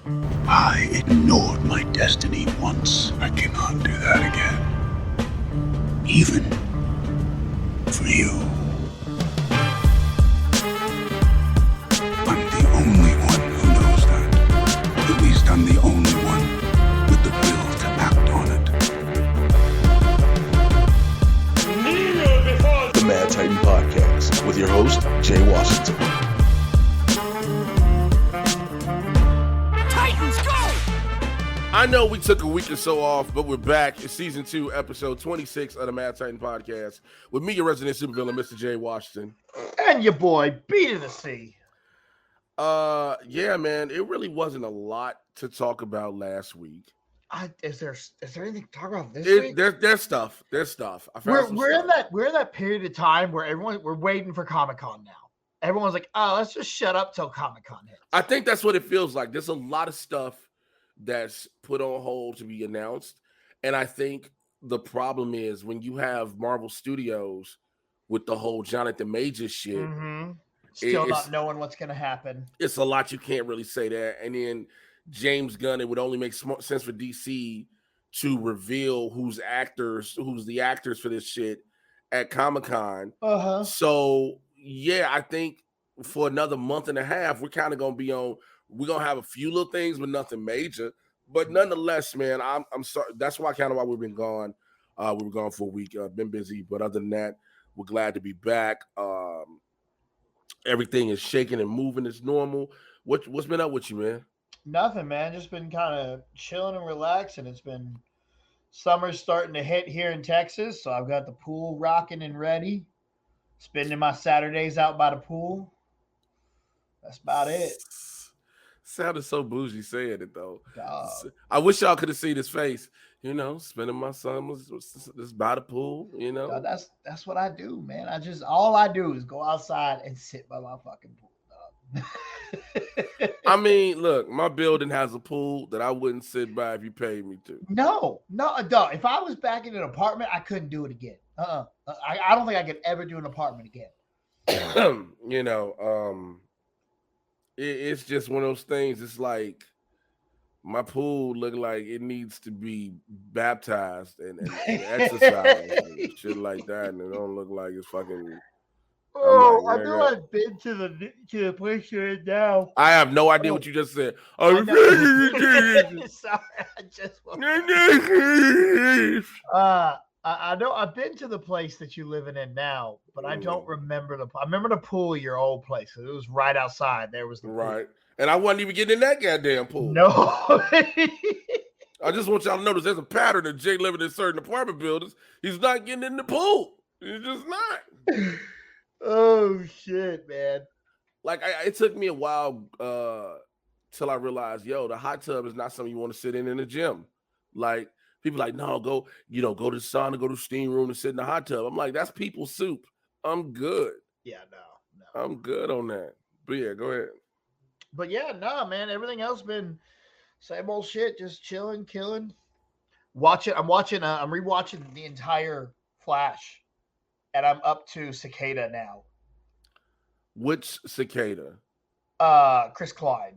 I ignored my destiny once. I cannot do that again. Even for you. I'm the only one who knows that. At least I'm the only one with the will to act on it. The Mad Titan Podcast with your host, Jay Washington. I know we took a week or so off, but we're back. It's season 2, episode 26 of the Mad Titan Podcast with me, your resident supervillain, Mr. Jay Washington. And your boy, B to the C. Yeah, man, it really wasn't a lot to talk about last week. Is there anything to talk about this week? There's stuff. There's stuff. We're in that period of time where we're waiting for Comic-Con now. Everyone's like, oh, let's just shut up till Comic-Con hits. I think that's what it feels like. There's a lot of stuff that's put on hold to be announced. And I think the problem is when you have Marvel Studios with the whole Jonathan Majors shit, still not knowing what's going to happen. It's a lot you can't really say there. And then James Gunn, it would only make sense for DC to reveal who's the actors for this shit at Comic-Con. So, yeah, I think for another month and a half, we're kind of going to be on. We're going to have a few little things, but nothing major. But nonetheless, man, I'm sorry. That's why we've been gone. We were gone for a week. Been busy. But other than that, we're glad to be back. Everything is shaking and moving as normal. What's been up with you, man? Nothing, man. Just been kind of chilling and relaxing. It's been summer's starting to hit here in Texas. So I've got the pool rocking and ready. Spending my Saturdays out by the pool. That's about it. Sounded so bougie saying it though. God. I wish y'all could have seen his face. You know, spending my summers just by the pool. You know, God, that's what I do, man. All I do is go outside and sit by my fucking pool. Dog. I mean, look, my building has a pool that I wouldn't sit by if you paid me to. No, dog. If I was back in an apartment, I couldn't do it again. I don't think I could ever do an apartment again. You know, it's just one of those things. It's like my pool look like it needs to be baptized and exercised and shit like that, and it don't look like it's fucking. Oh, I know I've been to the place you're in now. I have no idea what you just said. Sorry, I just I know I've been to the place that you're living in now, but I don't remember I remember the pool of your old place. It was right outside. There was the right, and I wasn't even getting in that goddamn pool. No. I just want y'all to notice there's a pattern of Jay living in certain apartment buildings. He's not getting in the pool. He's just not. Oh shit, man! Like it took me a while till I realized, the hot tub is not something you want to sit in the gym. Like people like, no, go to the sauna, go to the steam room and sit in the hot tub. I'm like, that's people soup. I'm good. Yeah, no. I'm good on that. But yeah, go ahead. But yeah, no, man. Everything else been same old shit, just chilling, killing. I'm rewatching the entire Flash. And I'm up to Cicada now. Which Cicada? Chris Klein.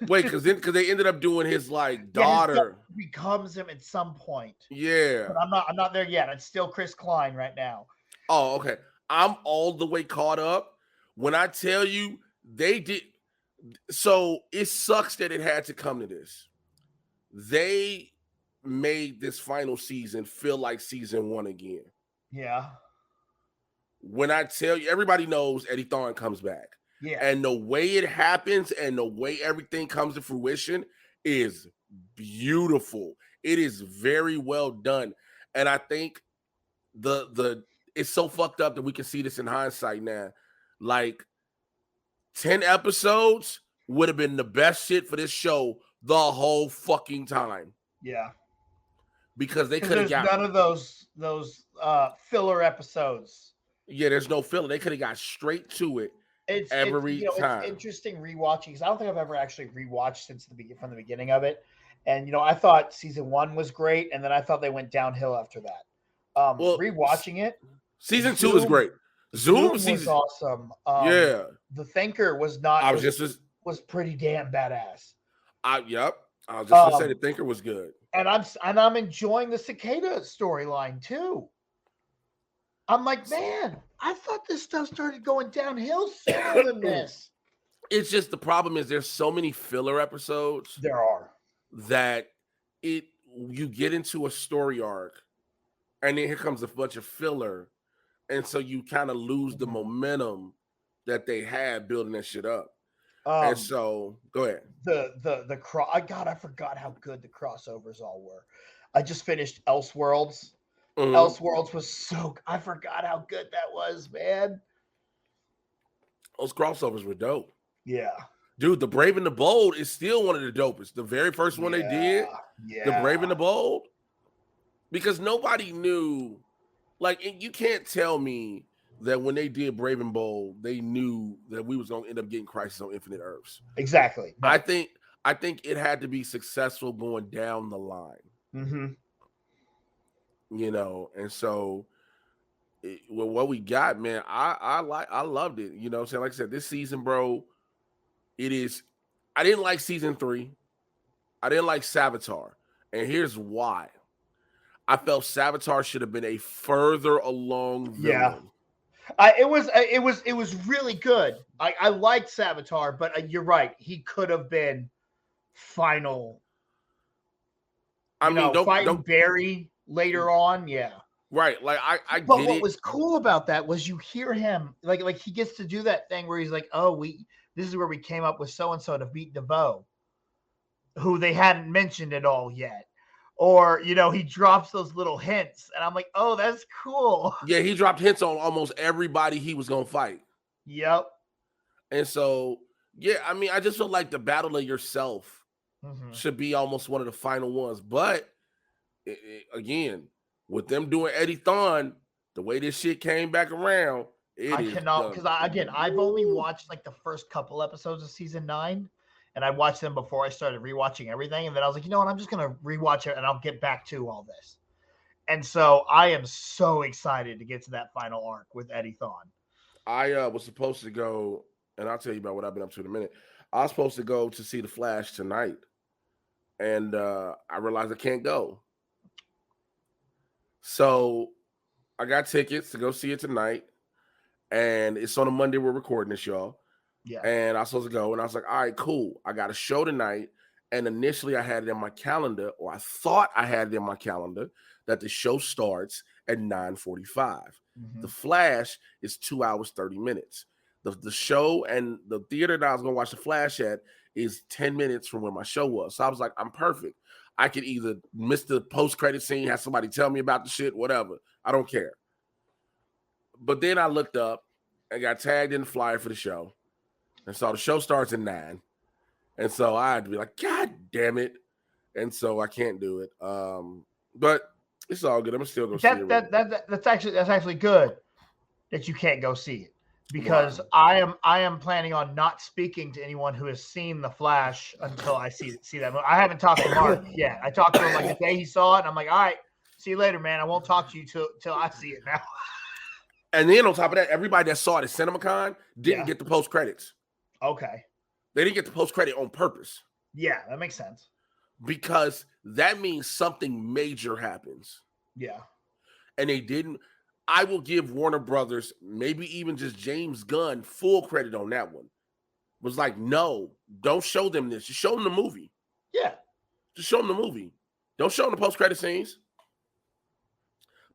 Wait, because they ended up doing his like daughter becomes him at some point. Yeah, but I'm not there yet. It's still Chris Klein right now. Oh, okay. I'm all the way caught up. When I tell you they did, so it sucks that it had to come to this. They made this final season feel like season 1 again. Yeah. When I tell you, everybody knows Eddie Thawne comes back. Yeah. And the way it happens and the way everything comes to fruition is beautiful. It is very well done. And I think it's so fucked up that we can see this in hindsight now. Like 10 episodes would have been the best shit for this show the whole fucking time. Yeah. Because they could have got none of those filler episodes. Yeah, there's no filler. They could have got straight to it every time. It's interesting rewatching because I don't think I've ever actually rewatched from the beginning of it. And I thought season 1 was great, and then I thought they went downhill after that. Rewatching it, season 2 is great. Zoom was awesome. Yeah, The Thinker was not. was pretty damn badass. Yep. I was just gonna say the Thinker was good. And I'm enjoying the Cicada storyline too. I'm like, man, I thought this stuff started going downhill sooner than this. It's just the problem is there's so many filler episodes. There are. That you get into a story arc, and then here comes a bunch of filler, and so you kind of lose the momentum that they had building that shit up. And so, go ahead. God, I forgot how good the crossovers all were. I just finished Elseworlds. Elseworlds was I forgot how good that was, man. Those crossovers were dope. Yeah. Dude, The Brave and the Bold is still one of the dopest. The very first one they did, The Brave and the Bold, because nobody knew, like, you can't tell me that when they did Brave and Bold, they knew that we was going to end up getting Crisis on Infinite Earths. Exactly. No. I think it had to be successful going down the line. Mm-hmm. You know, and so what we got, man, I loved it. You know what I'm saying? Like I said, this season, bro, I didn't like season 3. I didn't like Savitar. And here's why. I felt Savitar should have been a further along villain. Yeah. It was really good. I liked Savitar, but you're right. He could have been final. Fighting Barry later on. Yeah. Right. Like I but get what it. was cool about that was you hear him like he gets to do that thing where he's like, oh, this is where we came up with so-and-so to beat DeVoe, who they hadn't mentioned at all yet. Or, he drops those little hints. And I'm like, oh, that's cool. Yeah, he dropped hints on almost everybody he was going to fight. Yep. And so, yeah, I mean, I just feel like the battle of yourself should be almost one of the final ones. But, again, with them doing Eddie Thawne, the way this shit came back around, I cannot, because I've only watched like the first couple episodes of season 9, and I watched them before I started rewatching everything, and then I was like, you know what, I'm just gonna rewatch it, and I'll get back to all this. And so I am so excited to get to that final arc with Eddie Thawne. I was supposed to go, and I'll tell you about what I've been up to in a minute. I was supposed to go to see The Flash tonight, and I realized I can't go. So I got tickets to go see it tonight. And it's on a Monday we're recording this, y'all. Yeah. And I was supposed to go, and I was like, all right, cool. I got a show tonight. And initially I had it in my calendar, or I thought I had it in my calendar, that the show starts at 9:45. The Flash is 2 hours, 30 minutes. The show and the theater that I was going to watch The Flash at is 10 minutes from where my show was. So I was like, I'm perfect. I could either miss the post-credit scene, have somebody tell me about the shit, whatever. I don't care. But then I looked up and got tagged in the flyer for the show. And so the show starts at 9. And so I had to be like, God damn it. And so I can't do it. But it's all good. I'm still going to see it. That's actually good that you can't go see it. Because wow. I am planning on not speaking to anyone who has seen The Flash until I see that movie. I haven't talked to Mark yet. I talked to him like the day he saw it, and I'm like, all right, see you later, man. I won't talk to you till I see it now. And then on top of that, everybody that saw it at CinemaCon didn't get the post credits. Okay. They didn't get the post credit on purpose. Yeah, that makes sense. Because that means something major happens. Yeah. And they didn't. I will give Warner Brothers, maybe even just James Gunn, full credit on that one. Was like, no, don't show them this. Just show them the movie. Yeah. Just show them the movie. Don't show them the post-credit scenes.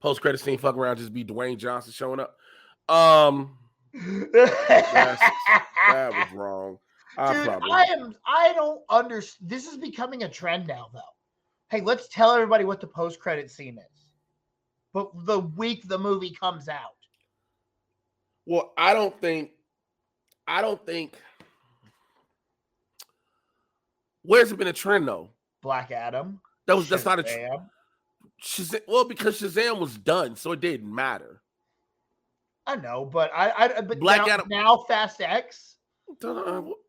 Post-credit scene, fuck around, just be Dwayne Johnson showing up. That was wrong. I don't understand. This is becoming a trend now, though. Hey, let's tell everybody what the post-credit scene is. But the week the movie comes out. Well, I don't think. Where's it been a trend though? Black Adam. That's not a trend. Well, because Shazam was done, so it didn't matter. I know, but but Black Adam now Fast X.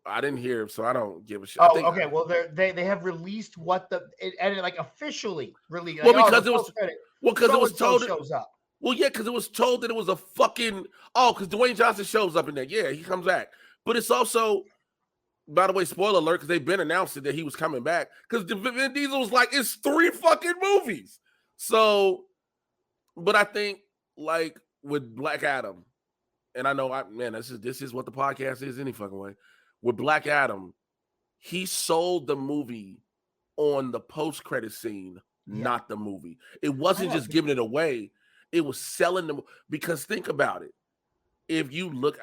I didn't hear, so I don't give a shit. Oh, okay. Well, they have released officially released. Well, because it was. Credit. Well, because it was told. Shows up. Well, yeah, because it was told that it was a fucking. Oh, because Dwayne Johnson shows up in there. Yeah, he comes back. But it's also By the way, spoiler alert, because they've been announcing that he was coming back. Because Vin Diesel was like, it's 3 fucking movies. So, but I think like with Black Adam, and I know, this is what the podcast is any fucking way. With Black Adam, he sold the movie on the post-credit scene, not the movie. It wasn't just giving it away. It was selling them. Because think about it. If you look,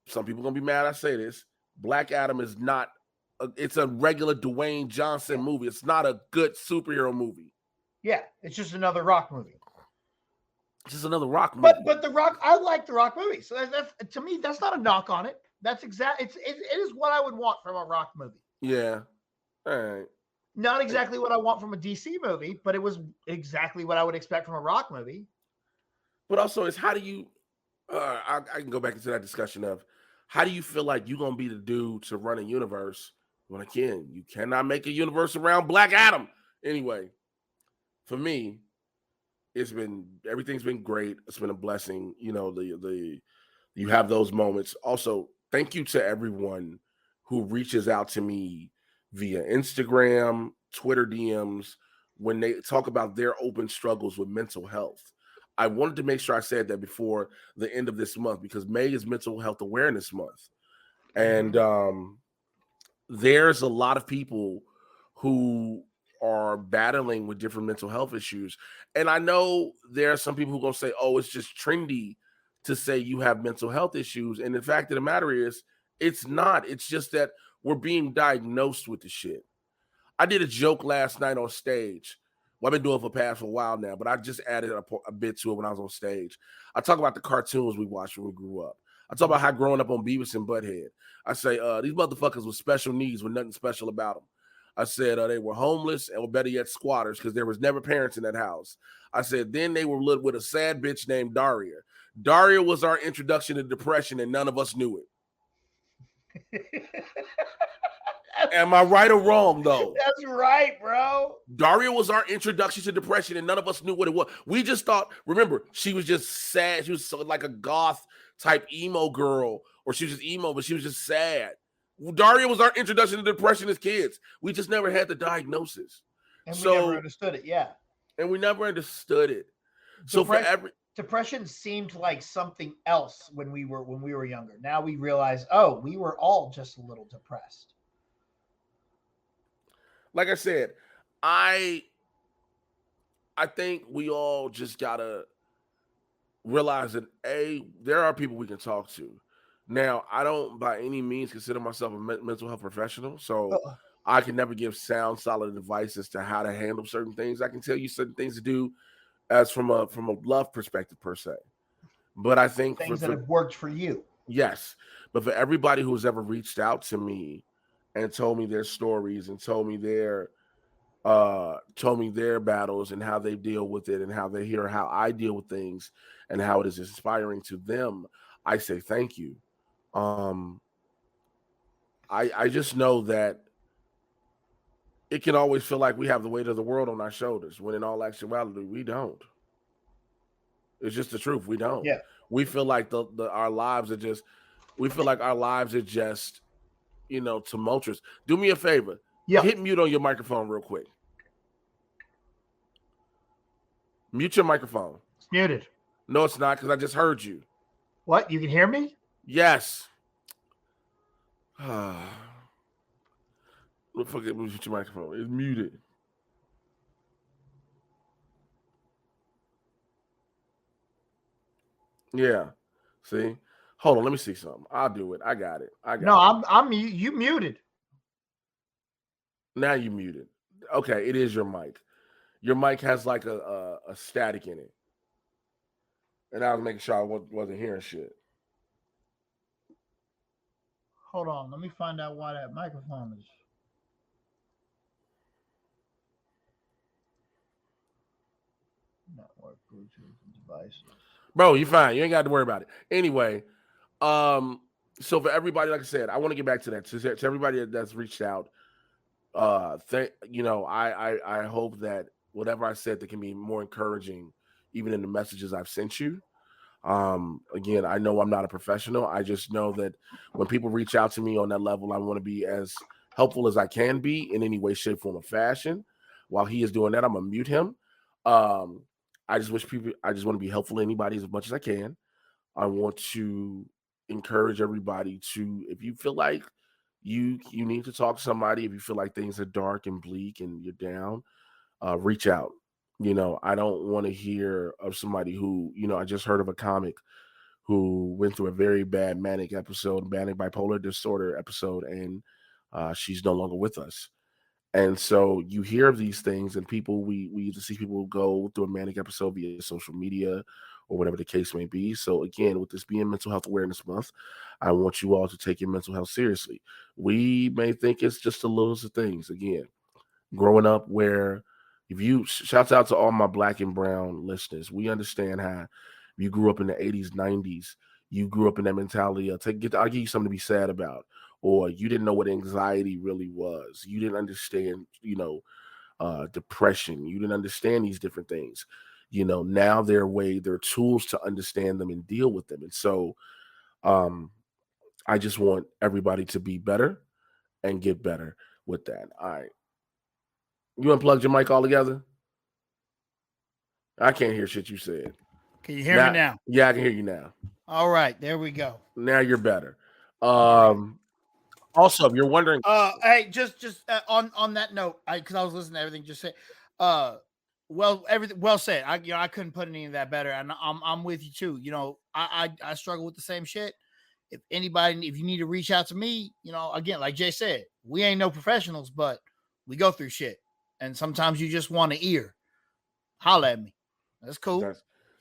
some people are going to be mad I say this, Black Adam is not, it's a regular Dwayne Johnson movie. It's not a good superhero movie. Yeah, it's just another Rock movie. It's just another Rock movie. But the Rock, I like the Rock movie. So that's to me, that's not a knock on it. That's it is what I would want from a Rock movie. Yeah. All right. Not exactly what I want from a DC movie, but it was exactly what I would expect from a Rock movie. But also, it's how do you, I can go back into that discussion of how do you feel like you're going to be the dude to run a universe when, again, you cannot make a universe around Black Adam. Anyway, for me, everything's been great. It's been a blessing. You know, you have those moments. Also, thank you to everyone who reaches out to me via Instagram, Twitter DMs, when they talk about their open struggles with mental health. I wanted to make sure I said that before the end of this month, because May is Mental Health Awareness Month. And there's a lot of people who are battling with different mental health issues. And I know there are some people who are going to say, oh, it's just trendy to say you have mental health issues. And the fact of the matter is, it's not. It's just that we're being diagnosed with the shit. I did a joke last night on stage. Well, I've been doing it for a while now, but I just added a bit to it when I was on stage. I talk about the cartoons we watched when we grew up. I talk about how growing up on Beavis and Butthead. I say, these motherfuckers with special needs with nothing special about them. I said they were homeless or better yet squatters because there was never parents in that house. I said then they were lived with a sad bitch named Daria. Daria was our introduction to depression and none of us knew it. Am I right or wrong, though? That's right, bro. Daria was our introduction to depression, and none of us knew what it was. We just thought, remember, she was just sad. She was so, like a goth type emo girl, or she was just emo, but she was just sad. Daria was our introduction to depression as kids. We just never had the diagnosis. And we never understood it, yeah. And we never understood it. So depression seemed like something else when we were younger. Now we realize, oh, we were all just a little depressed. Like I said, I think we all just gotta realize that there are people we can talk to. Now, I don't by any means consider myself a mental health professional, so I can never give sound, solid advice as to how to handle certain things. I can tell you certain things to do as from a love perspective per se. But I think things that have worked for you. Yes. But for everybody who's ever reached out to me and told me their stories and told me their battles and how they deal with it and how they hear how I deal with things and how it is inspiring to them, I say thank you. I just know that it can always feel like we have the weight of the world on our shoulders when in all actuality we don't. It's just the truth. We don't. Yeah. We feel like our lives are just tumultuous. Do me a favor. Yeah. Hit mute on your microphone real quick. Mute your microphone. It's muted. No, it's not, because I just heard you. What? You can hear me? Yes. Fuck it, mute your microphone. It's muted. Yeah. See? Hold on, let me see something. I'll do it. I got it. You muted. Now you muted. Okay, it is your mic. Your mic has like a static in it. And I was making sure I wasn't hearing shit. Hold on, let me find out why that microphone is. Network, Bluetooth, devices. Bro, you're fine. You ain't got to worry about it. Anyway, so for everybody, like I said, I want to get back to that. To everybody that's reached out, I hope that whatever I said that can be more encouraging, even in the messages I've sent you. Again, I know I'm not a professional. I just know that when people reach out to me on that level, I want to be as helpful as I can be in any way, shape, form, or fashion. While he is doing that, I'm gonna mute him. I just want to be helpful to anybody as much as I can. I want to encourage everybody to, if you feel like you need to talk to somebody, if you feel like things are dark and bleak and you're down, reach out. I don't want to hear of somebody who, I just heard of a comic who went through a very bad manic bipolar disorder episode, and she's no longer with us. And so you hear of these things, and we used to see people go through a manic episode via social media or whatever the case may be. So again, with this being Mental Health Awareness Month, I want you all to take your mental health seriously. We may think it's just the littlest of things. Again, growing up where if you shouts out to all my black and brown listeners, we understand how you grew up in the 80s, 90s. You grew up in that mentality of I'll give you something to be sad about, or you didn't know what anxiety really was. You didn't understand, depression. You didn't understand these different things. Now there are tools to understand them and deal with them. And so I just want everybody to be better and get better with that. All right. You unplugged your mic altogether? I can't hear shit you said. Can you hear me now? Yeah, I can hear you now. All right, there we go. Now you're better. Also, if you're wondering, hey, just on that note, because I was listening to everything you said. Everything well said. I couldn't put any of that better, and I'm with you too. I struggle with the same shit. If you need to reach out to me, again, like Jay said, we ain't no professionals, but we go through shit, and sometimes you just want an ear. Holla at me. That's cool.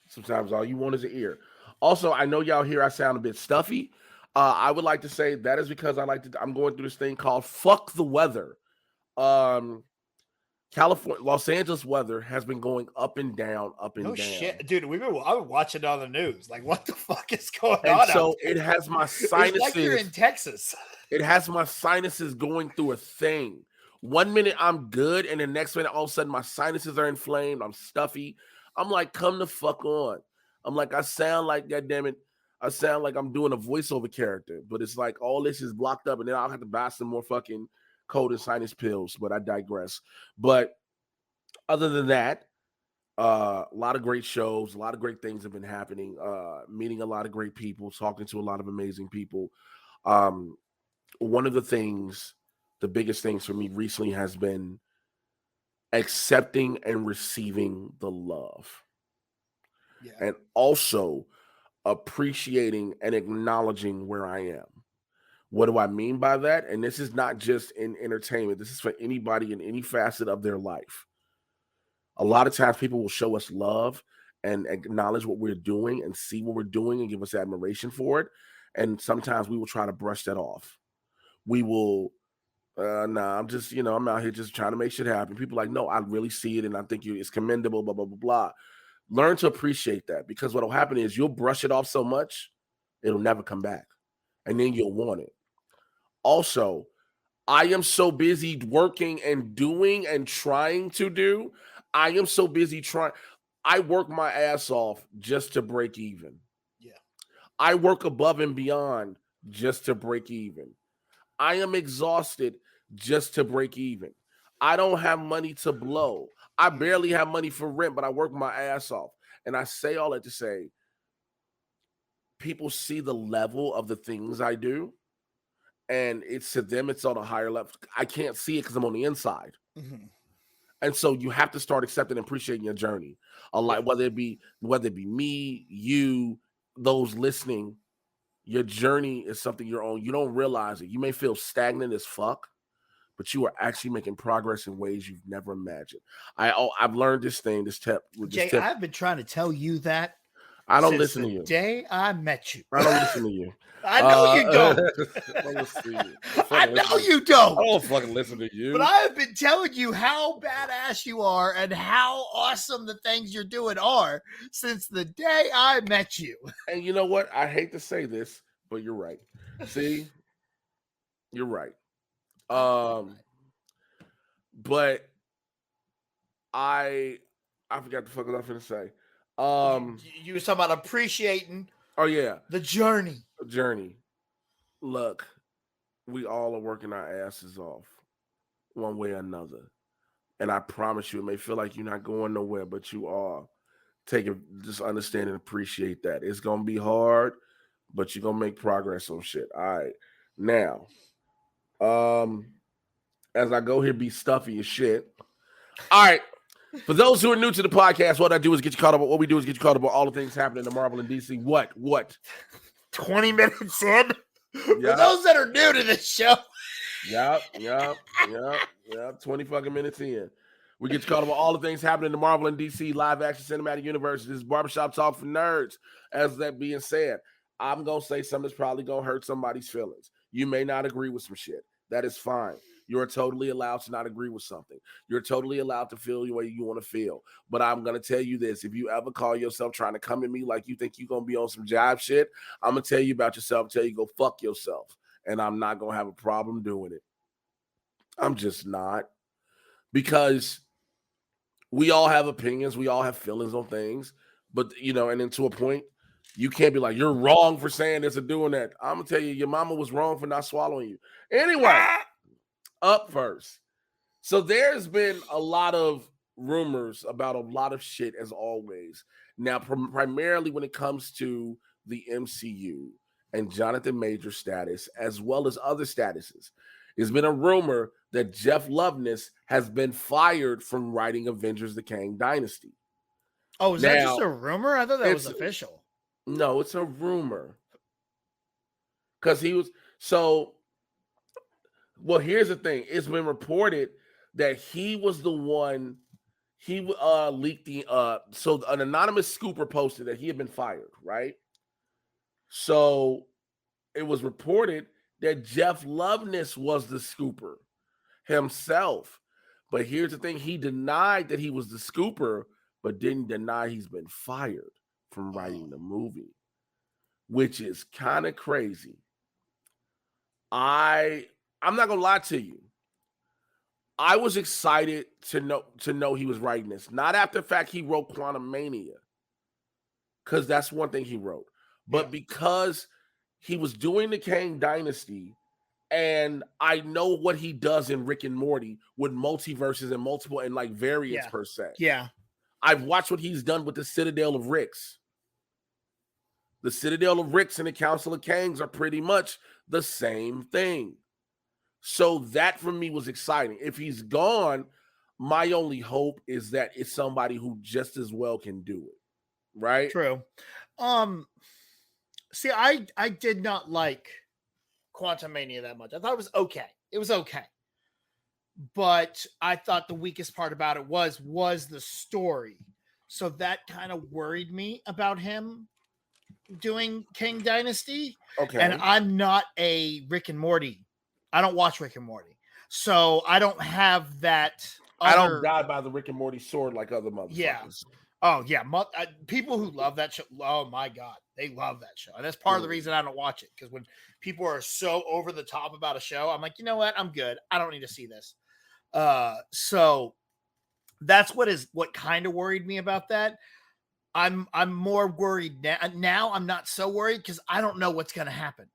Sometimes all you want is an ear. Also, I know y'all hear I sound a bit stuffy. I would like to say that is because I'm going through this thing called fuck the weather. California, Los Angeles weather has been going up and down, down. Shit, dude. I've been watching it on the news. Like, what the fuck is going on? So it has my sinuses. It's like you're in Texas. It has my sinuses going through a thing. 1 minute I'm good, and the next minute all of a sudden my sinuses are inflamed. I'm stuffy. I'm like, come the fuck on. I'm like, I sound like, goddammit, I sound like I'm doing a voiceover character, but it's like all this is blocked up, and then I'll have to buy some more fucking cold and sinus pills, but I digress. But other than that, a lot of great shows, a lot of great things have been happening, meeting a lot of great people, talking to a lot of amazing people. One of the biggest things for me recently has been accepting and receiving the love. Yeah. And also appreciating and acknowledging where I am. What do I mean by that? And this is not just in entertainment. This is for anybody in any facet of their life. A lot of times people will show us love and acknowledge what we're doing and see what we're doing and give us admiration for it. And sometimes we will try to brush that off. We will, I'm just, I'm out here just trying to make shit happen. People are like, no, I really see it and I think it's commendable, blah, blah, blah, blah. Learn to appreciate that, because what will happen is you'll brush it off so much, it'll never come back. And then you'll want it. Also, I am so busy working and doing and trying to do. I am so busy trying. I work my ass off just to break even. Yeah. I work above and beyond just to break even. I am exhausted just to break even. I don't have money to blow. I barely have money for rent, but I work my ass off. And I say all that to say, people see the level of the things I do, and it's to them, it's on a higher level. I can't see it because I'm on the inside. Mm-hmm. And so you have to start accepting and appreciating your journey. A lot, whether it be me, you, those listening, your journey is something you're on. You don't realize it. You may feel stagnant as fuck, but you are actually making progress in ways you've never imagined. I've learned this tip. Jay, I've been trying to tell you that. I don't listen to you. The day I met you. I don't listen to you. I know you don't. I don't listen to you. I know you don't. I don't fucking listen to you. But I have been telling you how badass you are and how awesome the things you're doing are since the day I met you. And you know what? I hate to say this, but you're right. See? You're right. But I forgot the fuck what I was going to say. You were talking about appreciating. Oh yeah, the journey. Look, we all are working our asses off, one way or another, and I promise you, it may feel like you're not going nowhere, but you are. Just understand and appreciate that. It's gonna be hard, but you're gonna make progress on shit. All right, now, as I go here, be stuffy as shit. All right. For those who are new to the podcast, what I do is get you caught up. What we do is get you caught up on all the things happening in Marvel and DC. What? 20 minutes in. Yep. For those that are new to this show. Yep. 20 fucking minutes in. We get you caught up on all the things happening in the Marvel and DC live action cinematic universe. This is Barbershop Talk for Nerds. As that being said, I'm going to say something that's probably going to hurt somebody's feelings. You may not agree with some shit. That is fine. You're totally allowed to not agree with something. You're totally allowed to feel the way you want to feel. But I'm going to tell you this. If you ever call yourself trying to come at me like you think you're going to be on some jive shit, I'm going to tell you about yourself, tell you go fuck yourself. And I'm not going to have a problem doing it. I'm just not. Because we all have opinions. We all have feelings on things. But, and then to a point, you can't be like, you're wrong for saying this or doing that. I'm going to tell you, your mama was wrong for not swallowing you. Anyway. Up first. So there's been a lot of rumors about a lot of shit as always. Now, primarily when it comes to the MCU and Jonathan Major's status, as well as other statuses, there's been a rumor that Jeff Loveness has been fired from writing Avengers: The Kang Dynasty. Oh, is that just a rumor? I thought that was official. No, it's a rumor. Because he was so. Well, here's the thing. It's been reported that he was the one, he leaked so an anonymous scooper posted that he had been fired, right? So it was reported that Jeff Loveness was the scooper himself. But here's the thing. He denied that he was the scooper, but didn't deny he's been fired from writing the movie, which is kind of crazy. I'm not gonna lie to you. I was excited to know he was writing this. Not after the fact he wrote Quantum Mania, because that's one thing he wrote, but because he was doing the Kang Dynasty, and I know what he does in Rick and Morty with multiverses and multiple and like variants per se. Yeah, I've watched what he's done with the Citadel of Ricks. The Citadel of Ricks and the Council of Kangs are pretty much the same thing. So that for me was exciting. If he's gone, my only hope is that it's somebody who just as well can do it. Right? True. See, I did not like Quantum Mania that much. I thought it was okay. It was okay. But I thought the weakest part about it was the story. So that kind of worried me about him doing Kang Dynasty. Okay. And I'm not a Rick and Morty. I don't watch Rick and Morty. So I don't have that. I don't die by the Rick and Morty sword like other motherfuckers. Yeah. Oh, yeah. People who love that show, oh my God, they love that show. And that's part of the reason I don't watch it. Because when people are so over the top about a show, I'm like, you know what? I'm good. I don't need to see this. So that's what kind of worried me about that. I'm more worried now. Now I'm not so worried because I don't know what's going to happen.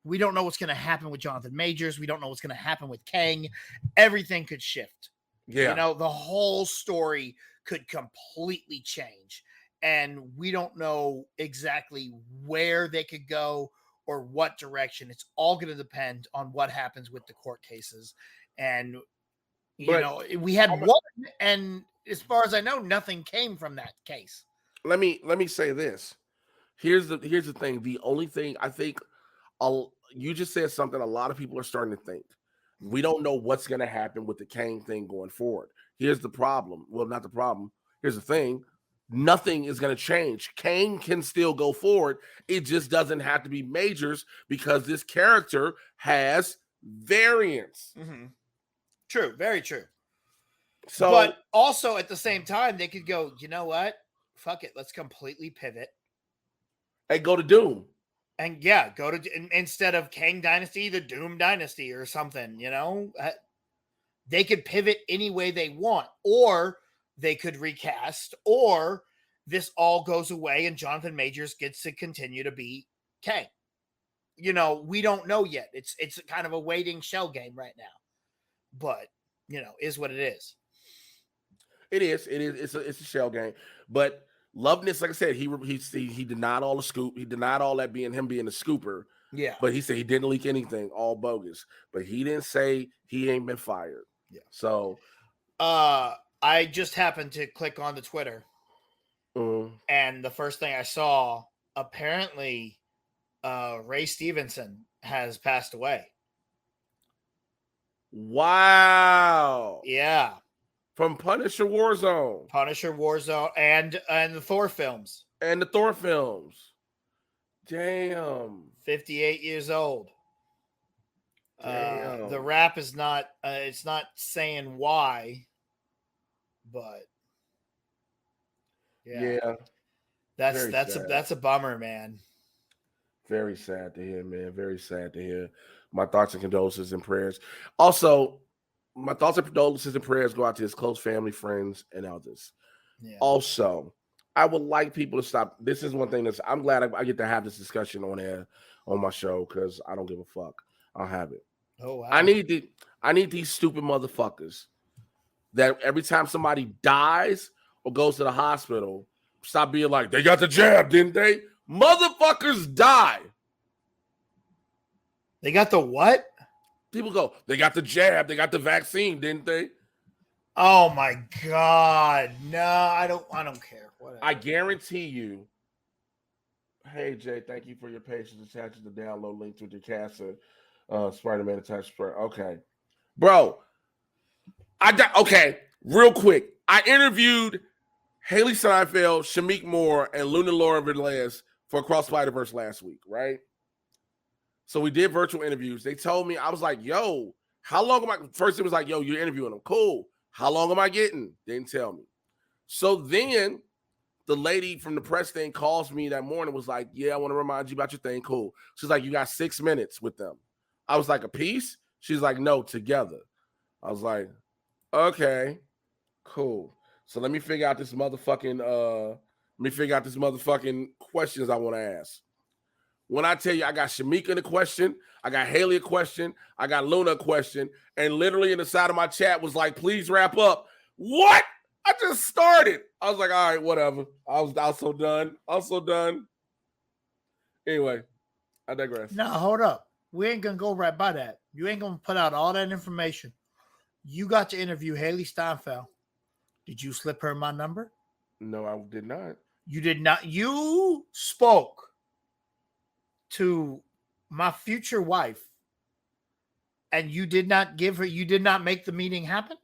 We don't know what's going to happen with Jonathan Majors. We don't know what's going to happen with Kang. Everything could shift. Yeah. The whole story could completely change. And we don't know exactly where they could go or what direction. It's all going to depend on what happens with the court cases. And, we had one, and as far as I know, nothing came from that case. Let me say this. Here's the thing. The only thing I think you just said something a lot of people are starting to think. We don't know what's going to happen with the Kang thing going forward. Here's the problem. Well, not the problem. Here's the thing. Nothing is going to change. Kang can still go forward. It just doesn't have to be Majors because this character has variants. Mm-hmm. True. Very true. So, but also at the same time, they could go, you know what? Fuck it. Let's completely pivot. And go to Doom. And go to, instead of Kang Dynasty, the Doom Dynasty or something, they could pivot any way they want, or they could recast, or this all goes away and Jonathan Majors gets to continue to be Kang. You know, we don't know yet. It's kind of a waiting shell game right now. But, you know, is what it is. It is. It's a shell game. But Loveness, like I said, he denied all the scoop. He denied all that being him being a scooper. Yeah. But he said he didn't leak anything, all bogus. But he didn't say he ain't been fired. Yeah. So I just happened to click on the Twitter. And the first thing I saw, apparently Ray Stevenson has passed away. Wow. Yeah. From Punisher Warzone. And the Thor films. And the Thor films. Damn. 58 years old. Damn. The rap is not it's not saying why, but yeah. That's a bummer, man. Very sad to hear, man. Very sad to hear. My thoughts and condolences and prayers. Also, my thoughts and condolences and prayers go out to his close family, friends, and others. Yeah. Also, I would like people to stop. This is one thing I'm glad I get to have this discussion on air on my show because I don't give a fuck. I'll have it. Oh, wow. I need these stupid motherfuckers that every time somebody dies or goes to the hospital, stop being like, they got the jab, didn't they? Motherfuckers die. They got the what? People go, they got the jab, they got the vaccine, didn't they? Oh my God. No, I don't care. Whatever. I guarantee you. Hey Jay, thank you for your patience. Attaching the download link to your Casa Spider-Man attached spread. Okay. Bro. Okay, real quick. I interviewed Haley Steinfeld, Shamik Moore, and Luna Laura Velez for Across Spider-Verse last week, right? So we did virtual interviews. They told me, I was like, yo, how long am I? First, it was like, yo, you're interviewing them. Cool. How long am I getting? Didn't tell me. So then the lady from the press thing calls me that morning, was like, yeah, I want to remind you about your thing. Cool. She's like, you got 6 minutes with them. I was like, a piece? She's like, no, together. I was like, okay, cool. So let me figure out this motherfucking questions I want to ask. When I tell you I got Shamika a question, I got Haley a question, I got Luna a question, and literally in the side of my chat was like, please wrap up. What? I just started. I was like, all right, whatever. I was so done. Anyway, I digress. No, hold up. We ain't gonna go right by that. You ain't gonna put out all that information. You got to interview Haley Steinfeld. Did you slip her my number? No, I did not. You did not. You spoke to my future wife, and you did not give her. You did not make the meeting happen.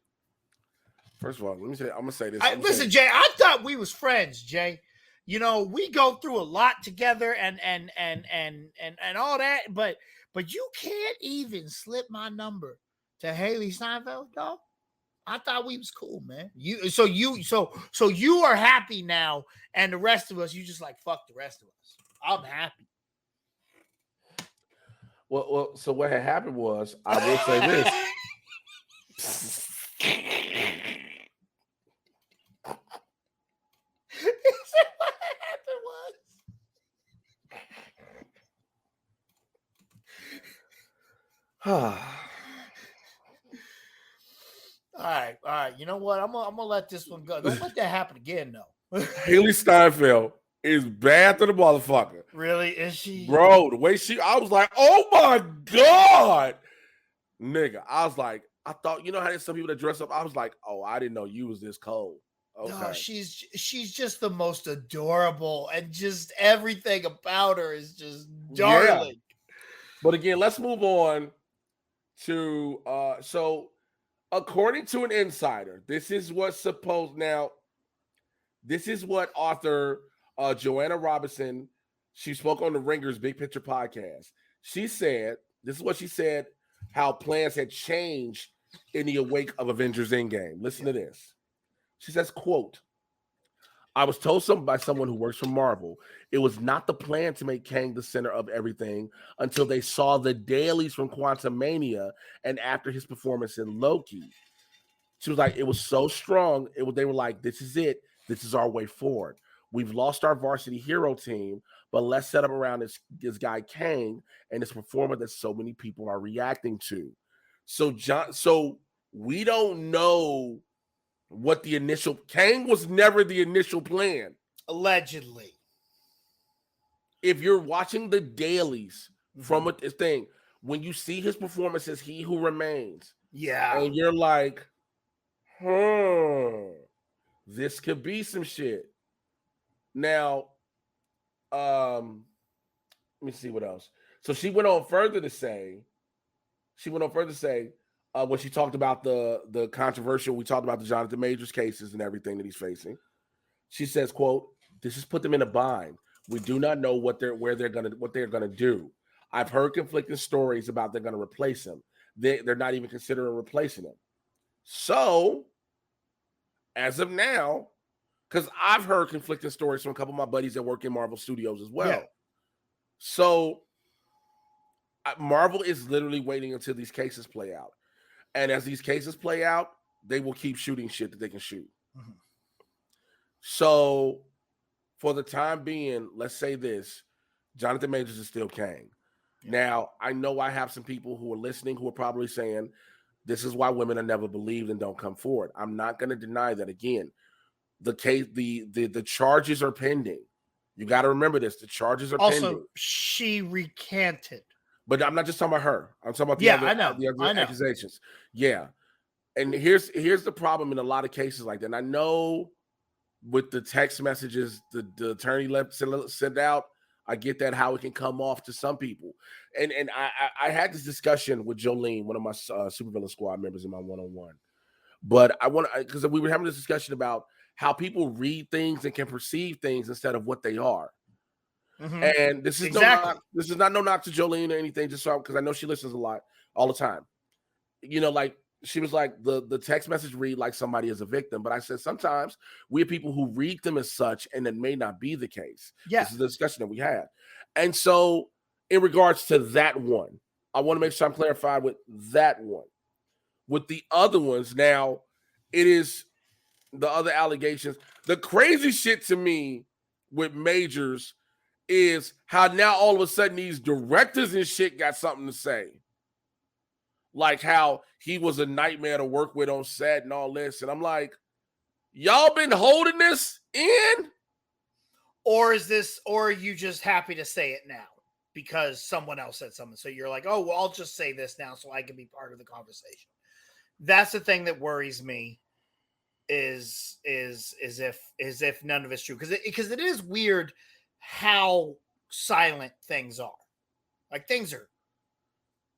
First of all, I'm gonna say this. Listen, Jay. I thought we was friends, Jay. You know, we go through a lot together, and all that. But you can't even slip my number to Haley Steinfeld, dog. I thought we was cool, man. So you are happy now, and the rest of us, you just like fuck the rest of us. I'm happy. Well, so what had happened was, I will say this. What happened was. All right. You know what? I'm gonna let this one go. Don't let that happen again, though. Haley Steinfeld is bad to the motherfucker. Really? Is she? Bro, the way I was like, oh my God. Nigga, I was like, I thought, you know how there's some people that dress up? I was like, oh, I didn't know you was this cold. Okay. No, she's just the most adorable, and just everything about her is just darling. Yeah. But again, let's move on to so according to an insider, this is what author Joanna Robinson, she spoke on the Ringer's Big Picture podcast. She said, this is what she said, how plans had changed in the wake of Avengers Endgame. Listen to this. She says, quote, I was told by someone who works for Marvel, it was not the plan to make Kang the center of everything until they saw the dailies from Quantumania and after his performance in Loki. She was like, it was so strong. They were like, this is it. This is our way forward. We've lost our varsity hero team, but let's set up around this guy Kang and this performer that so many people are reacting to. So we don't know what the initial Kang was never the initial plan. Allegedly. If you're watching the dailies from a thing, when you see his performance as He Who Remains, and you're like, this could be some shit. Now, let me see what else. So she went on further to say, when she talked about the controversial, we talked about the Jonathan Majors cases and everything that he's facing. She says, quote, "This has put them in a bind. We do not know what they're gonna do. I've heard conflicting stories about they're gonna replace him. They're not even considering replacing him. So, as of now, because I've heard conflicting stories from a couple of my buddies that work in Marvel Studios as well. Yeah. So, Marvel is literally waiting until these cases play out. And as these cases play out, they will keep shooting shit that they can shoot. Mm-hmm. So, for the time being, let's say this, Jonathan Majors is still Kang. Yeah. Now, I know I have some people who are listening who are probably saying, this is why women are never believed and don't come forward. I'm not going to deny that. Again, the case, the charges are pending. You got to remember this. The charges are pending. Also, she recanted. But I'm not just talking about her. I'm talking about the other accusations. Yeah. And here's the problem in a lot of cases like that. And I know with the text messages the attorney sent out, I get that, how it can come off to some people. And I had this discussion with Jolene, one of my Supervillain Squad members in my one-on-one. But because we were having this discussion about how people read things and can perceive things instead of what they are. Mm-hmm. And this is not no knock to Jolene or anything, just so because I know she listens a lot all the time. You know, like she was like the text message read like somebody is a victim, but I said sometimes we have people who read them as such, and it may not be the case. Yeah, this is the discussion that we had. And so, in regards to that one, I want to make sure I'm clarified with that one. With the other ones, now it is the other allegations. The crazy shit to me with Majors is how now all of a sudden these directors and shit got something to say. Like how he was a nightmare to work with on set and all this. And I'm like, y'all been holding this in? Or are you just happy to say it now because someone else said something? So you're like, oh, well, I'll just say this now so I can be part of the conversation. That's the thing that worries me is if none of it's true. Because it is weird how silent things are. Like things are.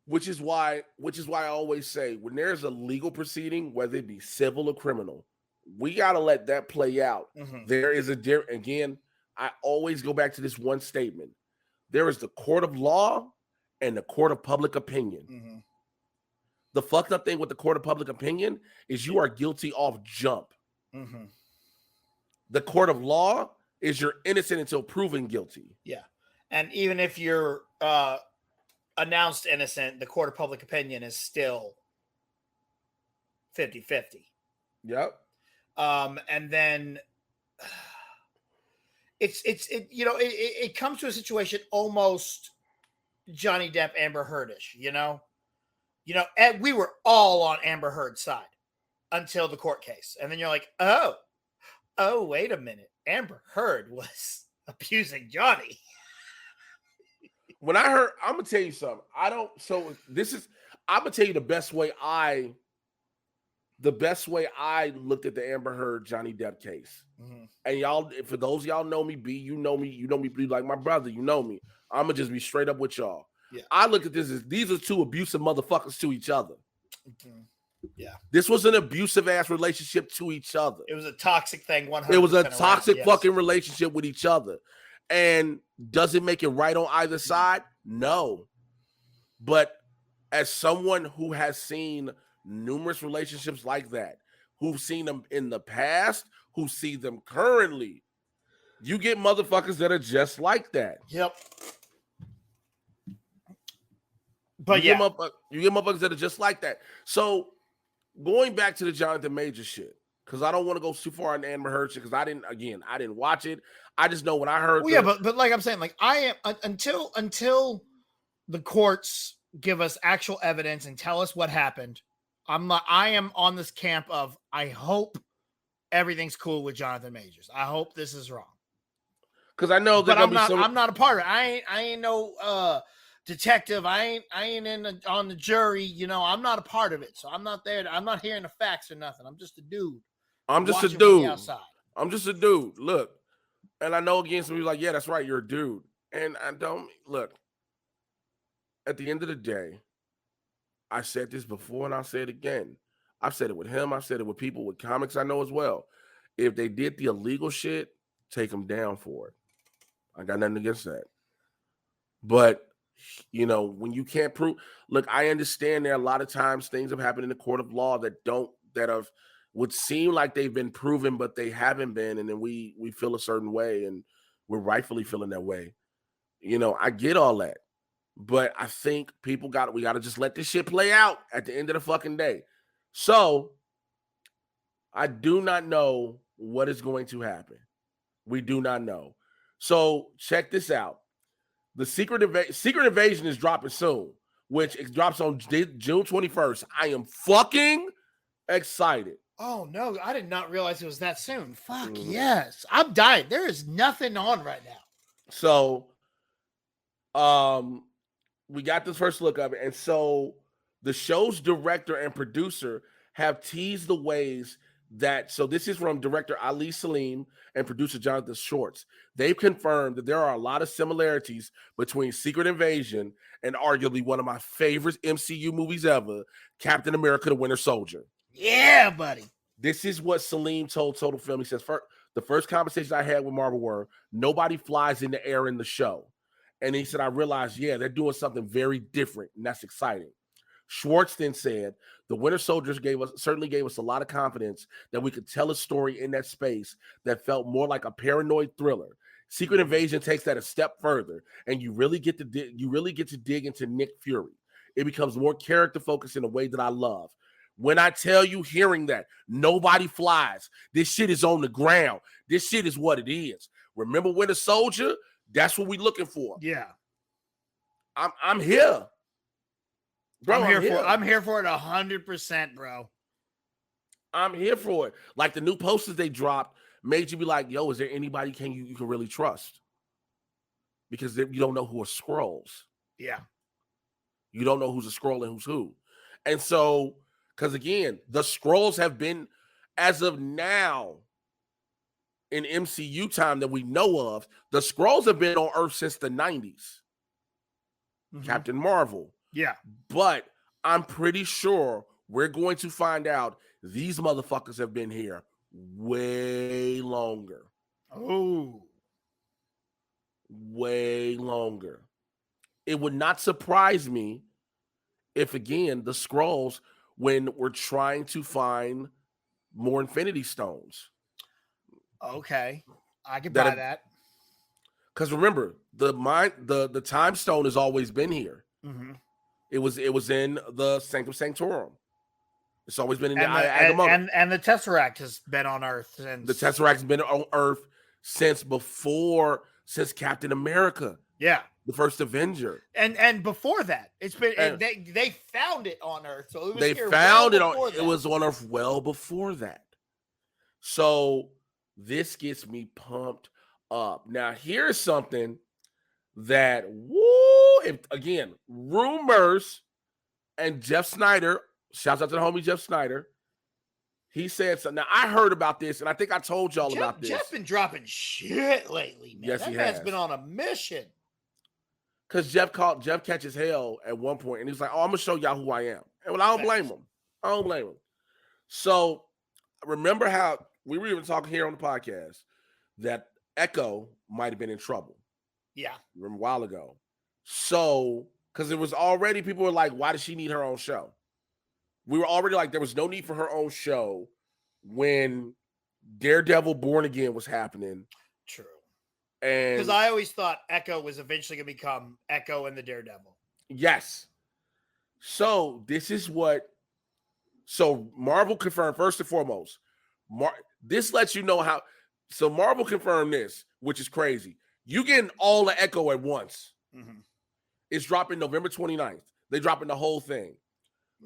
Which is why I always say when there's a legal proceeding, whether it be civil or criminal, we got to let that play out. Mm-hmm. There is again, I always go back to this one statement. There is the court of law and the court of public opinion. Mm-hmm. The fucked up thing with the court of public opinion is you are guilty off jump. Mm-hmm. The court of law is you're innocent until proven guilty. Yeah. And even if you're announced innocent, the court of public opinion is still 50-50. Yep. And then it comes to a situation almost Johnny Depp, Amber Heard-ish, and we were all on Amber Heard's side until the court case. And then you're like, oh, wait a minute. Amber Heard was abusing Johnny. When I'm going to tell you something. I'm going to tell you the best way I looked at the Amber Heard Johnny Depp case. Mm-hmm. And y'all, for those of y'all know me, B, you know me, B, like my brother, you know me. I'm going to just be straight up with y'all. Yeah. I look at this as these are two abusive motherfuckers to each other. Mm-hmm. Yeah. This was an abusive ass relationship to each other. It was a toxic thing. 100%. It was a toxic fucking relationship with each other. And does it make it right on either side? No. But as someone who has seen numerous relationships like that, who've seen them in the past, who see them currently, you get motherfuckers that are just like that. Yep. But you get motherfuckers that are just like that. So going back to the Jonathan Majors shit, because I don't want to go too far on Amber Heard shit because I didn't watch it. I just know when I heard. Well, yeah, but like I'm saying, like I am until the courts give us actual evidence and tell us what happened. I am on this camp of I hope everything's cool with Jonathan Majors. I hope this is wrong. Because I know but I'm not a part of it. I ain't no detective. I ain't on the jury. You know, I'm not a part of it. So I'm not there. I'm not hearing the facts or nothing. I'm just a dude. I'm just a dude. I'm just a dude. Look, and I know again some people like, yeah, that's right, you're a dude. And I don't look. At the end of the day, I said this before and I'll say it again. I've said it with him. I've said it with people with comics I know as well. If they did the illegal shit, take them down for it. I got nothing against that. But, you know, when you can't prove, look, I understand there are a lot of times things have happened in the court of law that would seem like they've been proven, but they haven't been. And then we feel a certain way and we're rightfully feeling that way. You know, I get all that. But I think we got to just let this shit play out at the end of the fucking day. So I do not know what is going to happen. We do not know. So check this out. The Secret Invasion is dropping soon, which it drops on June 21st. I am fucking excited. Oh, no. I did not realize it was that soon. Fuck yes. I'm dying. There is nothing on right now. So, we got this first look of it. And so the show's director and producer have teased the ways that, so this is from director Ali Salim and producer Jonathan Schwartz. They've confirmed that there are a lot of similarities between Secret Invasion and arguably one of my favorite MCU movies ever, Captain America: The Winter Soldier. Yeah, buddy. This is what Salim told Total Film. He says, the first conversation I had with Marvel were, nobody flies in the air in the show. And he said, I realized, yeah, they're doing something very different, and that's exciting. Schwartz then said, the Winter Soldiers certainly gave us a lot of confidence that we could tell a story in that space that felt more like a paranoid thriller. Secret Invasion takes that a step further, and you really get to dig into Nick Fury. It becomes more character focused in a way that I love. When I tell you, hearing that nobody flies, this shit is on the ground. This shit is what it is. Remember Winter Soldier? That's what we're looking for. Yeah. I'm here. Bro, I'm here for it 100%, bro. I'm here for it. Like the new posters they dropped made you be like, yo, is there anybody you can really trust? Because you don't know who are Skrulls. Yeah. You don't know who's a Skrull and who's who. And so, because again, the Skrulls have been, as of now, in MCU time that we know of, the Skrulls have been on Earth since the 90s. Mm-hmm. Captain Marvel. Yeah. But I'm pretty sure we're going to find out these motherfuckers have been here way longer. Oh. Way longer. It would not surprise me if, again, the Skrulls, when we're trying to find more Infinity Stones. Okay. I can buy that. Because remember, the Time Stone has always been here. Mm-hmm. It was in the Sanctum Sanctorum. It's always been in the Agamotto. And the Tesseract has been on Earth since. The Tesseract has been on Earth since Captain America. Yeah. The first Avenger. And before that, it's been they found it on Earth. So it was it was on Earth well before that. So this gets me pumped up. Now, here's something that again, rumors, and Jeff Snyder, shouts out to the homie Jeff Snyder. He said something. Now, I heard about this, and I think I told y'all about this. Jeff's been dropping shit lately, man. Yes, that man's been on a mission. Because Jeff catches hell at one point, and he's like, "Oh, I'm gonna show y'all who I am." And I don't blame him. I don't blame him. So remember how we were even talking here on the podcast that Echo might have been in trouble. Yeah, remember a while ago. So because it was already, people were like, "Why does she need her own show?" We were already like, there was no need for her own show when Daredevil Born Again was happening. True. And because I always thought Echo was eventually going to become Echo and the Daredevil. Yes. So this is what. So Marvel confirmed, first and foremost, This lets you know how. So Marvel confirmed this, which is crazy. You getting all the Echo at once. Mm-hmm. It's dropping November 29th. They're dropping the whole thing.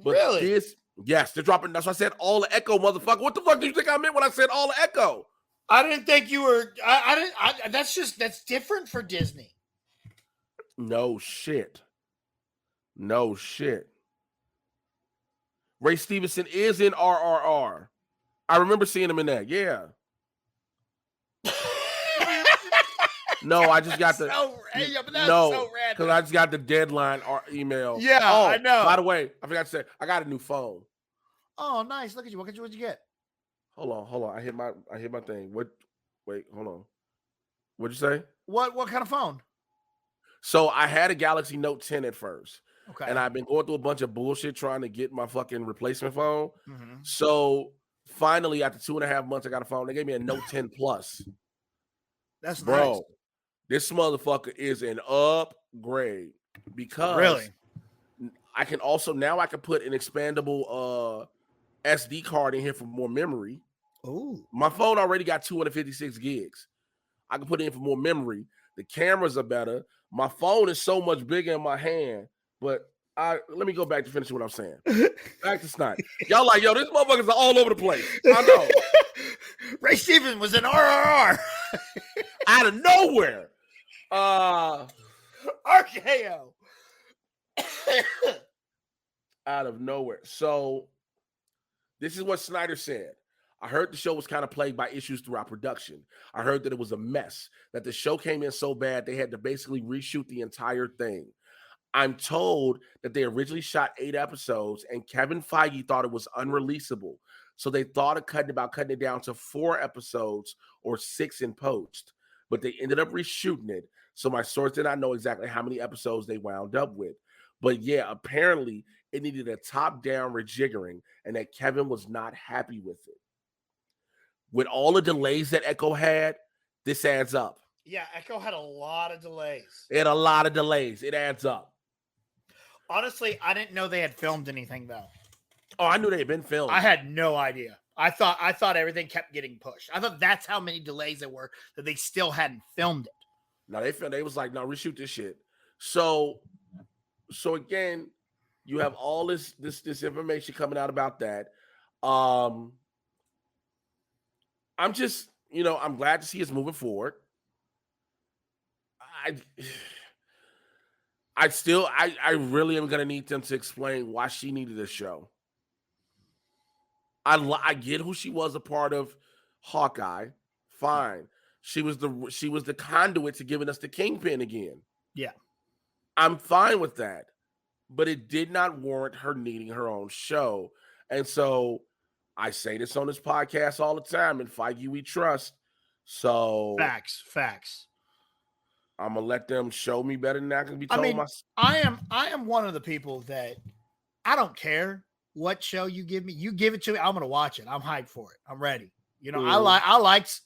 But really? Yes, they're dropping. That's why I said all the Echo, motherfucker. What the fuck do you think I meant when I said all the Echo? I didn't think you were. I didn't. That's different for Disney. No shit. Ray Stevenson is in RRR. I remember seeing him in that. Yeah. No, I just got the so random. because I just got the deadline email. Yeah, I know. By the way, I forgot to say I got a new phone. Oh, nice! Look at you. What'd you get? Hold on. I hit my thing. Wait, hold on. What'd you say? What kind of phone? So I had a Galaxy Note 10 at first. Okay. And I've been going through a bunch of bullshit trying to get my fucking replacement phone. Mm-hmm. So finally, after 2.5 months, I got a phone. They gave me a Note 10 Plus. That's bro. Nice. This motherfucker is an upgrade because really I can put an expandable SD card in here for more memory. Oh, my phone already got 256 gigs. I can put it in for more memory. The cameras are better. My phone is so much bigger in my hand. But let me go back to finish what I'm saying. Back to Snot. Y'all like, yo, these motherfuckers are all over the place. I know. Ray Stevens was in RRR. Out of nowhere. RKO. Out of nowhere. So this is what Snyder said. I heard the show was kind of plagued by issues throughout production. I heard that it was a mess, that the show came in so bad they had to basically reshoot the entire thing. I'm told that they originally shot 8 episodes and Kevin Feige thought it was unreleasable. So they thought of cutting it down to 4 episodes or 6 in post, but they ended up reshooting it. So my source did not know exactly how many episodes they wound up with. But yeah, apparently it needed a top-down rejiggering and that Kevin was not happy with it. With all the delays that Echo had, this adds up. Yeah, Echo had a lot of delays. It had a lot of delays. It adds up. Honestly, I didn't know they had filmed anything though. Oh, I knew they had been filmed. I had no idea. I thought everything kept getting pushed. I thought that's how many delays there were that they still hadn't filmed it. No, they was like, no, reshoot this shit. So again, you have all this information coming out about that. I'm just, I'm glad to see us moving forward. I really am gonna need them to explain why she needed a show. I get who she was a part of Hawkeye. Fine. She was the conduit to giving us the Kingpin again. Yeah. I'm fine with that. But it did not warrant her needing her own show. And so I say this on this podcast all the time, and Feige we trust. So Facts. I'm gonna let them show me better than I can be told. I am one of the people that I don't care what show you give me. You give it to me, I'm gonna watch it. I'm hyped for it. I'm ready. I liked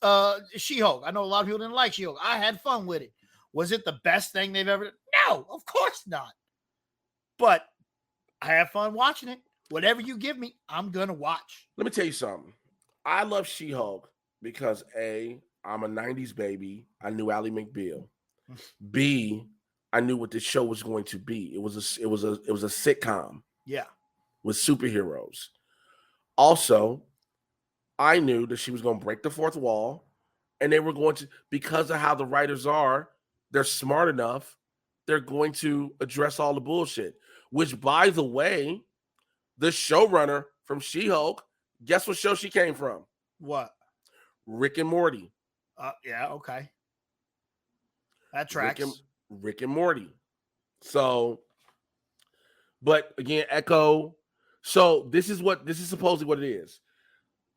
She-Hulk. I know a lot of people didn't like She-Hulk. I had fun with it. Was it the best thing they've ever done? No, of course not. But I have fun watching it. Whatever you give me, I'm gonna watch. Let me tell you something. I love She-Hulk because A, I'm a 90s baby. I knew Ally McBeal. B, I knew what this show was going to be. It was a sitcom. Yeah. With superheroes. Also, I knew that she was going to break the fourth wall, and they were going to, because of how the writers are, they're smart enough, they're going to address all the bullshit. Which, by the way, the showrunner from She-Hulk, guess what show she came from? What? Rick and Morty. Yeah, okay. That tracks. Rick and Morty. So, but again, Echo. So this is supposedly what it is.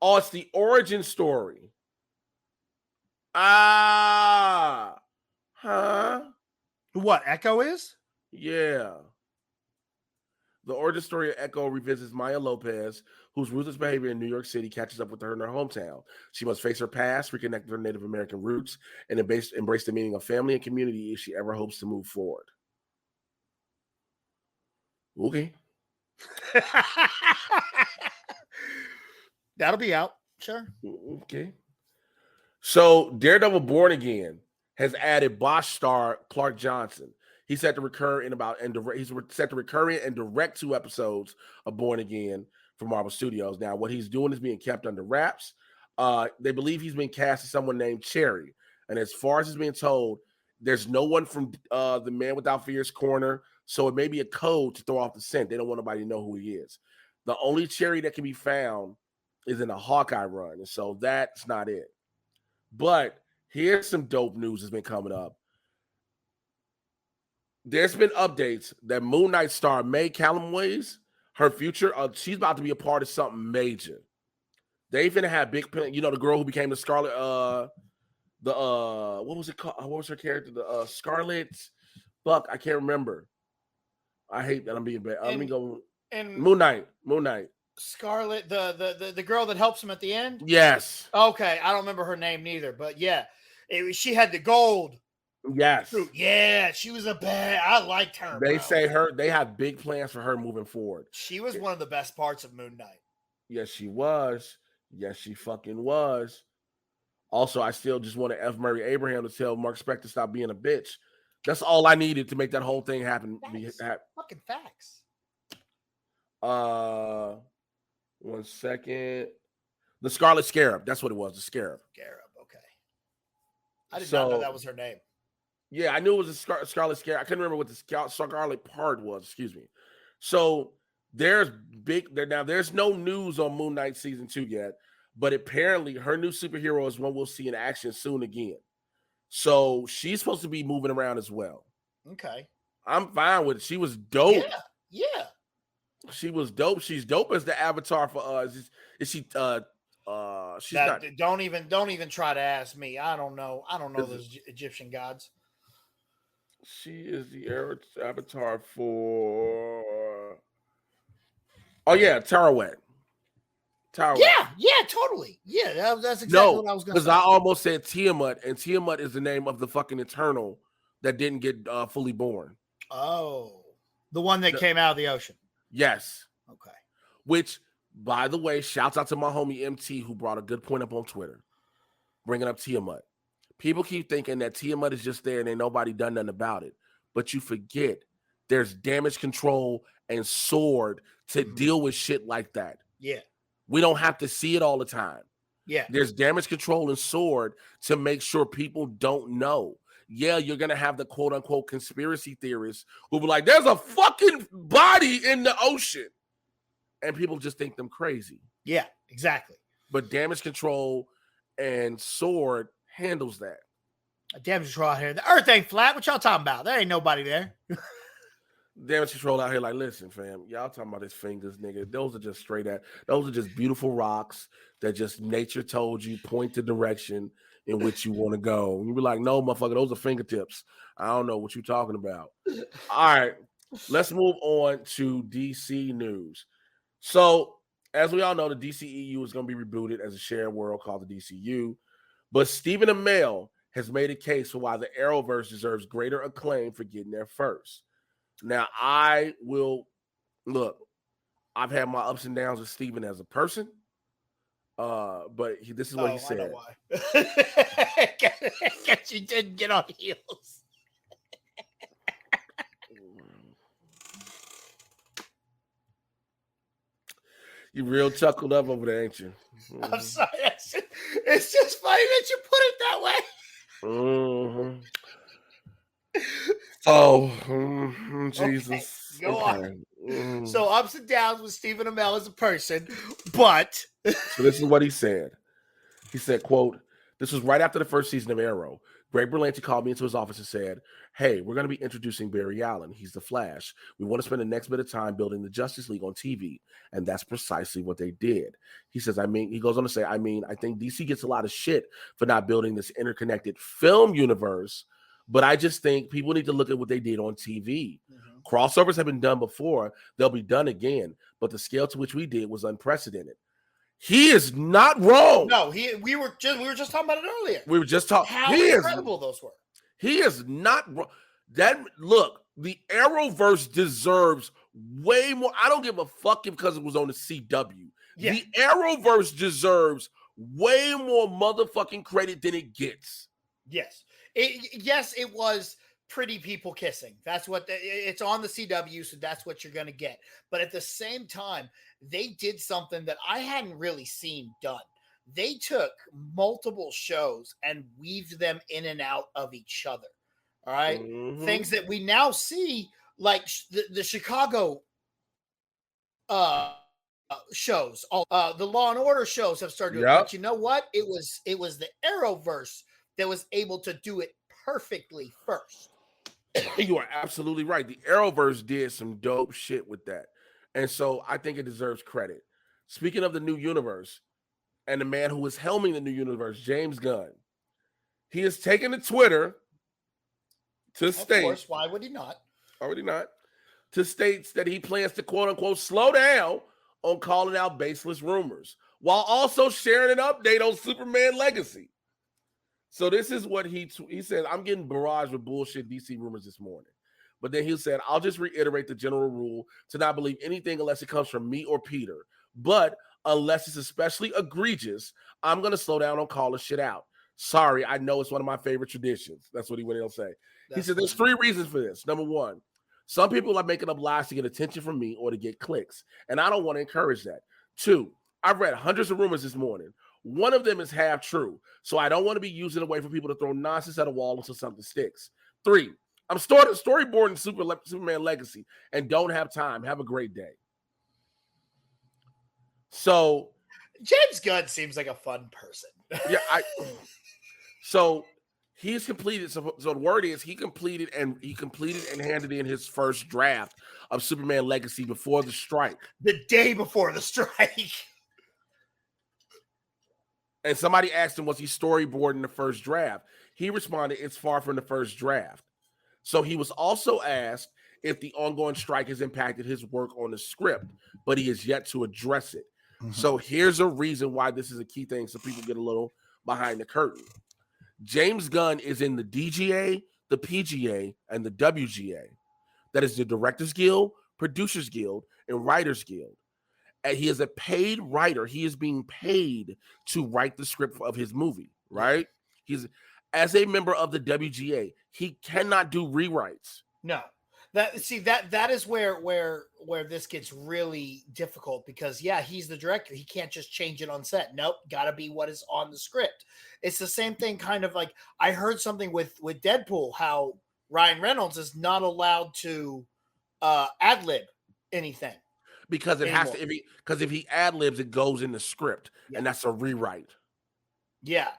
Oh, it's the origin story. Huh? What, Echo is? Yeah. The origin story of Echo revisits Maya Lopez, whose ruthless behavior in New York City catches up with her in her hometown. She must face her past, reconnect with her Native American roots, and embrace the meaning of family and community if she ever hopes to move forward. Okay. That'll be out. Sure. Okay. So Daredevil Born Again has added Bosch star Clark Johnson. He's set to recur in he's set to recur in and direct 2 episodes of Born Again for Marvel Studios. Now, what he's doing is being kept under wraps. They believe he's been cast as someone named Cherry. And as far as is being told, there's no one from the Man Without Fear's corner. So it may be a code to throw off the scent. They don't want nobody to know who he is. The only Cherry that can be found is in a Hawkeye run. And so that's not it. But here's some dope news that's been coming up. There's been updates that Moon Knight star May Callumways, her future, she's about to be a part of something major. They finna have big, you know, the girl who became the Scarlet, what was it called? What was her character? The Scarlet Buck. I can't remember. I hate that I'm being bad. Let me go. And Moon Knight. Scarlet, the girl that helps him at the end. Yes. Okay, I don't remember her name neither, but yeah, she had the gold. Yes. Yeah, she was a bad. I liked her. They say they have big plans for her moving forward. She was one of the best parts of Moon Knight. Yes, she was. Yes, she fucking was. Also, I still just want to F. Murray Abraham to tell Mark Spector to stop being a bitch. That's all I needed to make that whole thing happen. Fucking facts. 1 second. The Scarlet Scarab. That's what it was. The Scarab. Okay. I did not know that was her name. Yeah, I knew it was a Scarlet Scarab. I couldn't remember what the Scarlet part was. Excuse me. So there's no news on Moon Knight season 2 yet, but apparently her new superhero is one we'll see in action soon again. So she's supposed to be moving around as well. Okay. I'm fine with it. She was dope. Yeah. She was dope. She's dope as the avatar for is she she's not. Don't even try to ask me. I don't know those Egyptian gods. She is the avatar for Tarawet. Yeah, totally. Yeah, that's exactly what I was going to say. Because I almost said Tiamat, and Tiamat is the name of the fucking Eternal that didn't get fully born. Oh, the one that came out of the ocean. Yes. Okay. Which, by the way, shouts out to my homie MT who brought a good point up on Twitter, bringing up Tiamat. People keep thinking that Tiamat is just there and ain't nobody done nothing about it. But you forget there's damage control and sword to deal with shit like that. Yeah. We don't have to see it all the time. Yeah. There's damage control and sword to make sure people don't know. Yeah, you're going to have the quote unquote conspiracy theorists who be like, there's a fucking body in the ocean. And people just think them crazy. Yeah, exactly. But damage control and sword handles that. Damage control out here. The earth ain't flat. What y'all talking about? There ain't nobody there. Damage control out here, like, listen, fam, y'all talking about his fingers, nigga. Those are just those are just beautiful rocks that just nature told you point the direction in which you want to go. And you be like, no, motherfucker, those are fingertips. I don't know what you're talking about. All right, let's move on to DC news. So, as we all know, the DCEU is going to be rebooted as a shared world called the DCU. But Stephen Amell has made a case for why the Arrowverse deserves greater acclaim for getting there first. Now, I will look. I've had my ups and downs with Steven as a person, but this is what he said. I know why. Guess you didn't get on heels. You real chuckled up over there, ain't you? I'm sorry. It's just funny that you put it that way. Mm-hmm. Oh, Jesus. Go on. Mm. So ups and downs with Stephen Amell as a person, but so this is what he said. He said, quote, this was right after the first season of Arrow. Greg Berlanti called me into his office and said, hey, we're going to be introducing Barry Allen. He's the Flash. We want to spend the next bit of time building the Justice League on TV. And that's precisely what they did. He says, he goes on to say, I think DC gets a lot of shit for not building this interconnected film universe, but I just think people need to look at what they did on TV. Mm-hmm. Crossovers have been done before. They'll be done again. But the scale to which we did was unprecedented. He is not wrong. No, we were just talking about it earlier. We were just talking. How incredible those were. He is not wrong. Look, the Arrowverse deserves way more. I don't give a fuck because it was on the CW. Yeah. The Arrowverse deserves way more motherfucking credit than it gets. Yes. It was pretty people kissing. That's what it's on the CW, so that's what you're going to get. But at the same time, they did something that I hadn't really seen done. They took multiple shows and weaved them in and out of each other. All right? Things that we now see, like the Chicago shows, the Law and Order shows have started doing. But you know what? It was the Arrowverse that was able to do it perfectly first. You are absolutely right. The Arrowverse did some dope shit with that. And so I think it deserves credit. Speaking of the new universe and the man who is helming the new universe, James Gunn, he has taken to Twitter to state. Of course, why would he not? Already not. To states that he plans to quote unquote slow down on calling out baseless rumors while also sharing an update on Superman Legacy. So this is what he said. I'm getting barraged with bullshit DC rumors this morning. But then he said, I'll just reiterate the general rule to not believe anything unless it comes from me or Peter. But unless it's especially egregious, I'm going to slow down on calling shit out. Sorry, I know it's one of my favorite traditions. That's what he went in to say. He said there's 3 reasons for this. Number 1, some people are making up lies to get attention from me or to get clicks. And I don't want to encourage that. 2, I've read hundreds of rumors this morning. One of them is half true. So I don't want to be using a way for people to throw nonsense at a wall until something sticks. 3, I'm storyboarding Superman Legacy and don't have time. Have a great day. So James Gunn seems like a fun person. Yeah, so he's completed. So the word is he completed and handed in his first draft of Superman Legacy before the strike. The day before the strike. And somebody asked him, was he storyboarding the first draft? He responded, it's far from the first draft. So he was also asked if the ongoing strike has impacted his work on the script, but he has yet to address it. Mm-hmm. So here's a reason why this is a key thing so people get a little behind the curtain. James Gunn is in the DGA, the PGA, and the WGA. That is the Directors Guild, Producers Guild, and Writers Guild. And he is a paid writer. He is being paid to write the script of his movie, right? He's as a member of the WGA, he cannot do rewrites. No. That is where this gets really difficult because he's the director. He can't just change it on set. Nope, gotta be what is on the script. It's the same thing, kind of like I heard something with Deadpool, how Ryan Reynolds is not allowed to ad-lib anything. Because it has to, if he ad-libs, it goes in the script, and that's a rewrite. Yeah.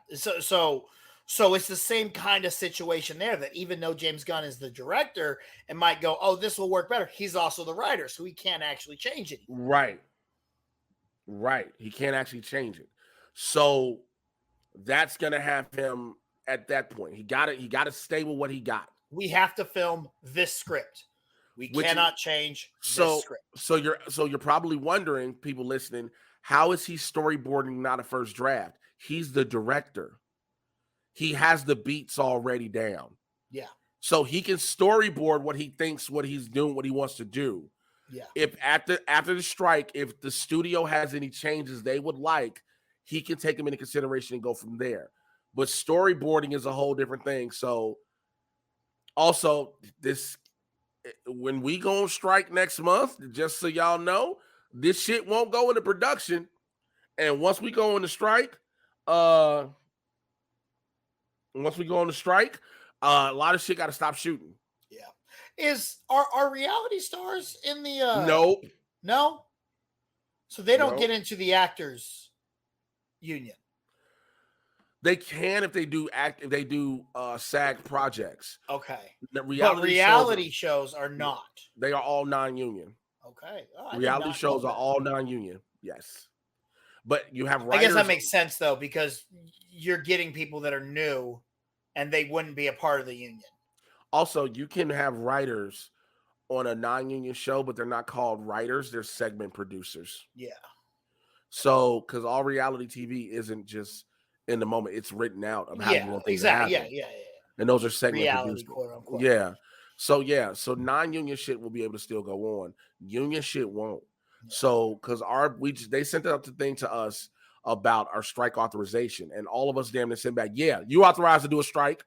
So it's the same kind of situation there, that even though James Gunn is the director and might go, oh, this will work better, he's also the writer, so he can't actually change it. Right. He can't actually change it. So that's gonna have him at that point. He got to stay with what he got. We have to film this script. We cannot change this script. So you're probably wondering, people listening, how is he storyboarding not a first draft? He's the director. He has the beats already down. Yeah. So he can storyboard what he thinks, what he's doing, what he wants to do. Yeah. If after the strike, if the studio has any changes they would like, he can take them into consideration and go from there. But storyboarding is a whole different thing. So also when we go on strike next month, just so y'all know, this shit won't go into production. And once we go on the strike, a lot of shit got to stop shooting. Yeah. Are reality stars in the Nope. No? So they don't get into the actors union. They can if they do SAG projects. Okay. But reality shows are not. They are all non-union. Okay. Reality shows are all non-union. Yes. But you have writers. I guess that makes sense though, because you're getting people that are new and they wouldn't be a part of the union. Also, you can have writers on a non-union show, but they're not called writers, they're segment producers. Yeah. So, because all reality TV isn't just in the moment, it's written out of how you want things to happen. Yeah. And those are segment reality, producers. quote unquote. Yeah. So non-union shit will be able to still go on. Union shit won't. Yeah. So, because they sent out the thing to us about our strike authorization. And all of us damn near sitting back, yeah, you authorized to do a strike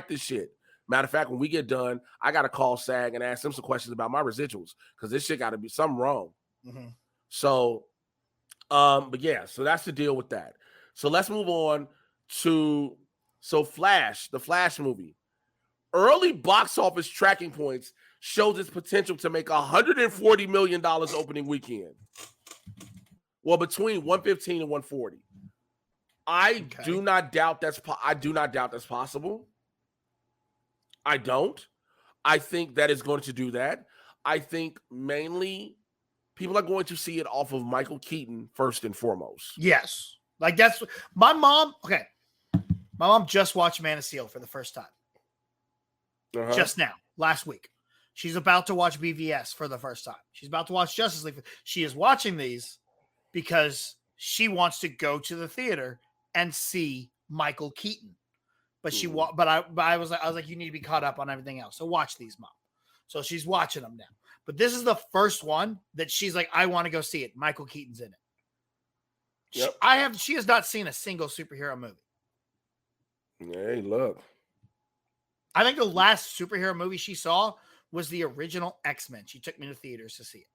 this shit. Matter of fact, when we get done, I got to call SAG and ask them some questions about my residuals because this shit got to be something wrong. Mm-hmm. So, but yeah, so that's the deal with that. So let's move on to Flash, the Flash movie. Early box office tracking points shows its potential to make $140 million opening weekend. Well, between 115 and 140. I do not doubt that's possible. I don't. I think that is going to do that. I think mainly people are going to see it off of Michael Keaton first and foremost. Yes. Like that's my mom. Okay. My mom just watched Man of Steel for the first time. Just now, last week. She's about to watch BVS for the first time. She's about to watch Justice League. She is watching these because she wants to go to the theater and see Michael Keaton. But I was like, you need to be caught up on everything else. So watch these, Mom. So she's watching them now. But this is the first one that she's like, I want to go see it. Michael Keaton's in it. Yep. She has not seen a single superhero movie. Hey, look. I think the last superhero movie she saw was the original X-Men. She took me to theaters to see it.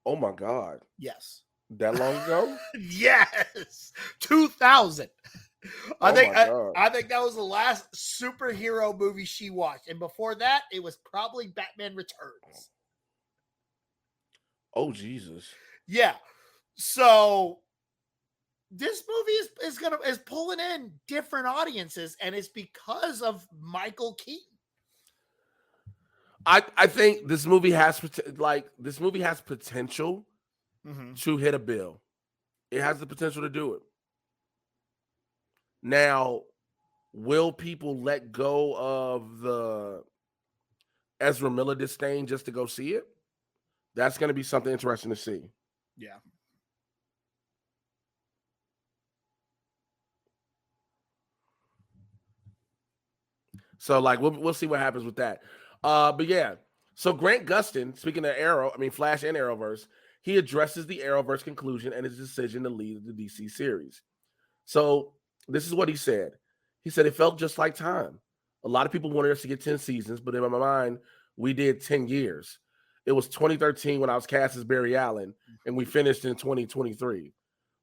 Oh my God. Yes. That long ago? Yes. 2000. I think that was the last superhero movie she watched. And before that, it was probably Batman Returns. Oh, Jesus. Yeah. So this movie is pulling in different audiences, and it's because of Michael Keaton. I think this movie has potential to hit a bill. It has the potential to do it. Now, will people let go of the Ezra Miller disdain just to go see it? That's going to be something interesting to see. Yeah. So, like, we'll see what happens with that. But yeah, so Grant Gustin, speaking of Flash and Arrowverse, he addresses the Arrowverse conclusion and his decision to leave the DC series. So this is what he said. He said, it felt just like time. A lot of people wanted us to get 10 seasons, but in my mind, we did 10 years. It was 2013 when I was cast as Barry Allen, and we finished in 2023.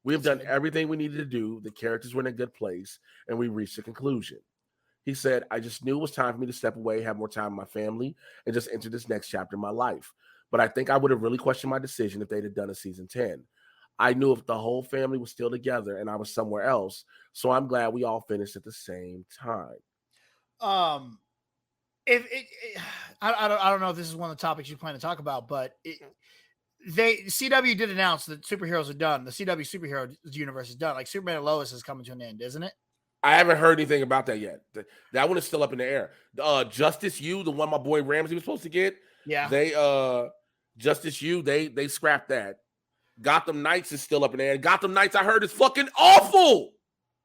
We have done everything we needed to do. The characters were in a good place, and we reached a conclusion. He said, I just knew it was time for me to step away, have more time with my family, and just enter this next chapter in my life. But I think I would have really questioned my decision if they'd have done a season 10. I knew if the whole family was still together and I was somewhere else. So I'm glad we all finished at the same time. I don't know if this is one of the topics you plan to talk about, but CW did announce that superheroes are done. The CW superhero universe is done. Like Superman and Lois is coming to an end, isn't it? I haven't heard anything about that yet. That one is still up in the air. Justice U, the one my boy Ramsey was supposed to get. Yeah. They Justice U, they scrapped that. Gotham Knights is still up in the air. Gotham Knights, I heard, is fucking awful.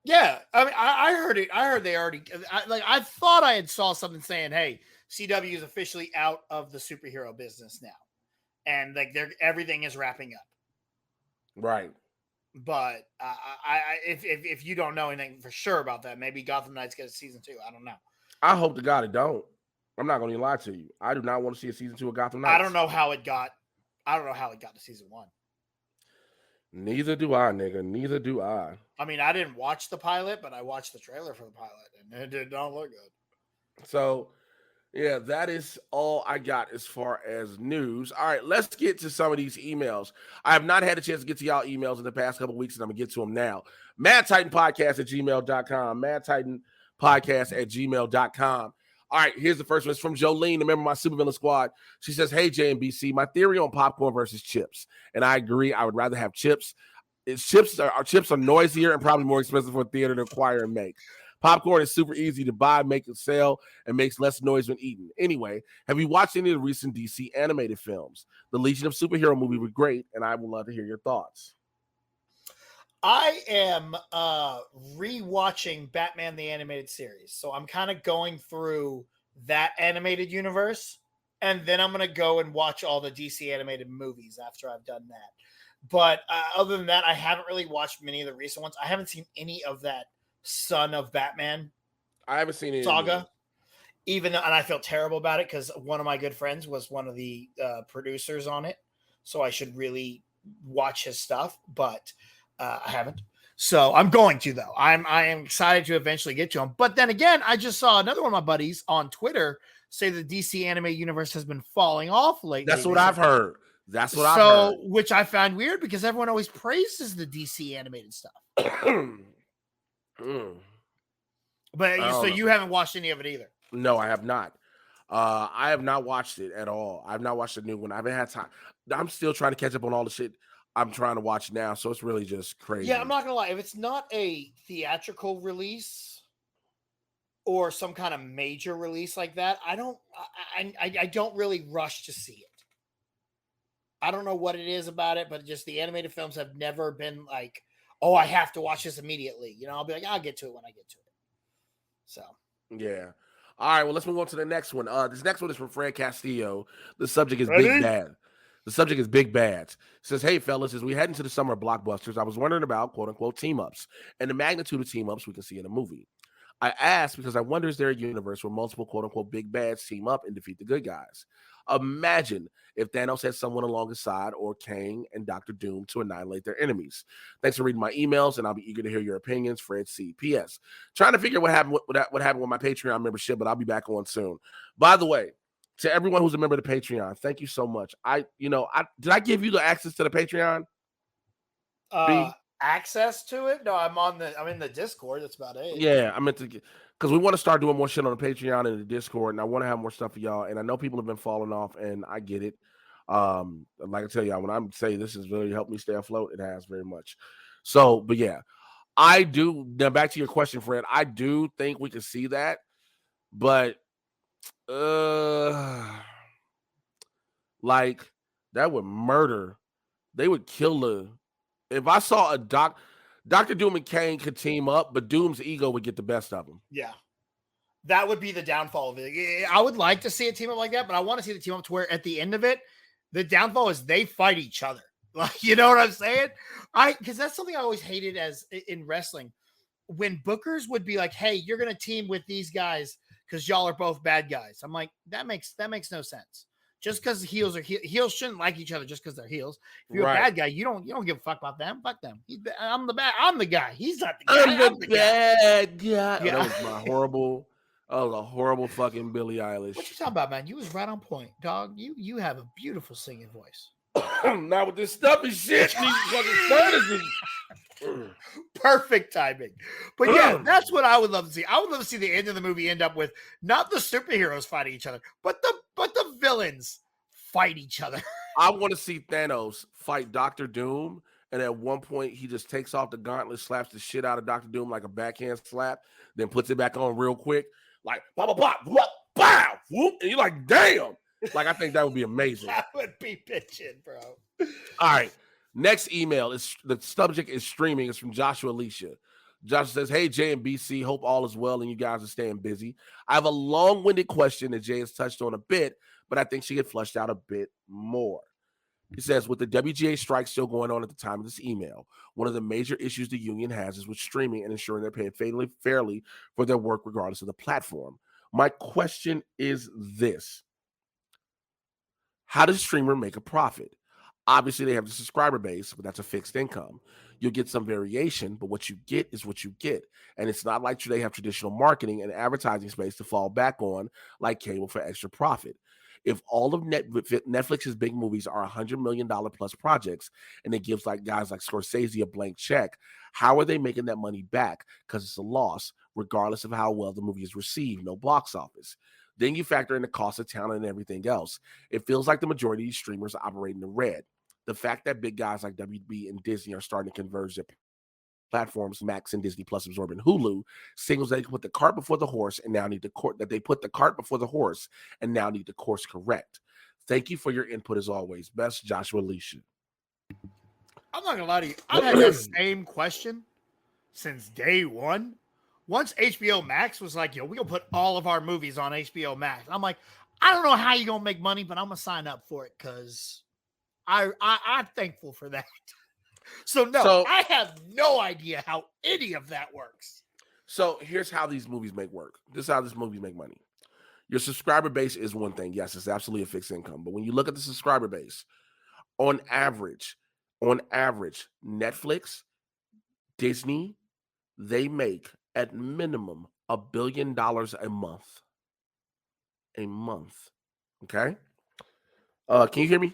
Yeah, I mean, I heard it. I heard they already I thought I had saw something saying, "Hey, CW is officially out of the superhero business now," and like everything is wrapping up. Right. But if you don't know anything for sure about that, maybe Gotham Knights gets a season 2. I don't know. I hope to God it don't. I'm not going to lie to you. I do not want to see a season 2 of Gotham Knights. I don't know how it got to season 1. Neither do I, nigga. Neither do I. I mean, I didn't watch the pilot, but I watched the trailer for the pilot, and it did not look good. So, yeah, that is all I got as far as news. All right, let's get to some of these emails. I have not had a chance to get to y'all emails in the past couple of weeks, and I'm going to get to them now. MadTitanPodcast@gmail.com. MadTitanPodcast@gmail.com. All right, here's the first one. It's from Jolene, a member of my Supervillain Squad. She says, hey, JMBC, my theory on popcorn versus chips. And I agree. I would rather have chips. Chips are noisier and probably more expensive for a theater to acquire and make. Popcorn is super easy to buy, make and sell, and makes less noise when eaten. Anyway, have you watched any of the recent DC animated films? The Legion of Superhero movie was great, and I would love to hear your thoughts. I am rewatching Batman the Animated Series. So I'm kind of going through that animated universe, and then I'm going to go and watch all the DC animated movies after I've done that. But other than that, I haven't really watched many of the recent ones. I haven't seen any of that Son of Batman I haven't seen it saga. And I feel terrible about it because one of my good friends was one of the producers on it, so I should really watch his stuff, but I haven't. So I'm going to though. I am excited to eventually get to him. But then again, I just saw another one of my buddies on Twitter say the DC anime universe has been falling off lately. That's what I've heard. That's what I've heard. Which I found weird because everyone always praises the DC animated stuff. But so you haven't watched any of it either. No, I have not. I have not watched it at all. I've not watched the new one. I haven't had time. I'm still trying to catch up on all the shit I'm trying to watch now. So it's really just crazy. Yeah, I'm not gonna lie. If it's not a theatrical release or some kind of major release like that, I don't really rush to see it. I don't know what it is about it, but just the animated films have never been like, oh, I have to watch this immediately. You know, I'll be like, I'll get to it when I get to it. So yeah. All right, well, let's move on to the next one. This next one is from Fred Castillo. The subject is Big Bad. The subject is Big Bads. It says, hey, fellas, as we head into the summer of blockbusters, I was wondering about quote-unquote team-ups and the magnitude of team-ups we can see in a movie. I asked because I wonder, is there a universe where multiple quote-unquote big bads team up and defeat the good guys? Imagine if Thanos had someone along his side or Kang and Dr. Doom to annihilate their enemies. Thanks for reading my emails, and I'll be eager to hear your opinions. Fred C. P.S. Trying to figure what happened with my Patreon membership, but I'll be back on soon. By the way, to everyone who's a member of the Patreon, thank you so much. Did I give you the access to the Patreon? Access to it? No, I'm in the Discord. That's about it. Yeah, I meant to because we want to start doing more shit on the Patreon and the Discord, and I want to have more stuff for y'all. And I know people have been falling off, and I get it. Like I tell y'all, when I'm saying this has really helped me stay afloat, it has very much. So, but yeah, I do. Now back to your question, Fred. I do think we can see that, but like that would murder. They would kill the. If I saw a Dr. Doom and Kang could team up, but Doom's ego would get the best of him. Yeah. That would be the downfall of it. I would like to see a team up like that, but I want to see the team up to where at the end of it, the downfall is they fight each other. Like, you know what I'm saying? Because that's something I always hated as in wrestling. When bookers would be like, hey, you're going to team with these guys because y'all are both bad guys. I'm like, that makes no sense. Just because heels shouldn't like each other just because they're heels. If you're a bad guy, you don't give a fuck about them. Fuck them. I'm the guy. He's not the guy. I'm the bad guy. Yeah. That was a horrible fucking Billie Eilish. What you talking about, man? You was right on point, dog. You have a beautiful singing voice. Not with this stuffy shit. These fucking Perfect timing. But yeah, that's what I would love to see. I would love to see the end of the movie end up with not the superheroes fighting each other, but the villains fight each other. I want to see Thanos fight Dr. Doom, and at one point he just takes off the gauntlet, slaps the shit out of Dr. Doom like a backhand slap, then puts it back on real quick, like blah blah blah, whoop, bow, whoop, and you're like, damn. Like, I think that would be amazing. That would be bitching, bro. All right. Next email is the subject is streaming. It's from Joshua Alicia. Joshua says, hey, Jay and BC, hope all is well and you guys are staying busy. I have a long-winded question that Jay has touched on a bit, but I think she get flushed out a bit more. He says, with the WGA strike still going on at the time of this email, one of the major issues the union has is with streaming and ensuring they're paid fairly for their work regardless of the platform. My question is this. How does a streamer make a profit? Obviously, they have the subscriber base, but that's a fixed income. You'll get some variation, but what you get is what you get. And it's not like they have traditional marketing and advertising space to fall back on like cable for extra profit. If all of Netflix's big movies are $100 million plus projects, and it gives like guys like Scorsese a blank check, how are they making that money back? Because it's a loss, regardless of how well the movie is received, no box office. Then you factor in the cost of talent and everything else. It feels like the majority of these streamers are operating in the red. The fact that big guys like WB and Disney are starting to converge their platforms, Max and Disney Plus absorbing Hulu, signals that they put the cart before the horse and now need the course correct. Thank you for your input as always. Best, Joshua Alicia. I'm not gonna lie to you. I've had that same question since day one. Once HBO Max was like, yo, we're gonna put all of our movies on HBO Max. I'm like, I don't know how you're gonna make money, but I'm gonna sign up for it because I'm thankful for that. So I have no idea how any of that works. So here's how these movies work. This is how these movies make money. Your subscriber base is one thing. Yes, it's absolutely a fixed income. But when you look at the subscriber base, on average, Netflix, Disney, they make at minimum $1 billion a month. A month. Okay? Can you hear me?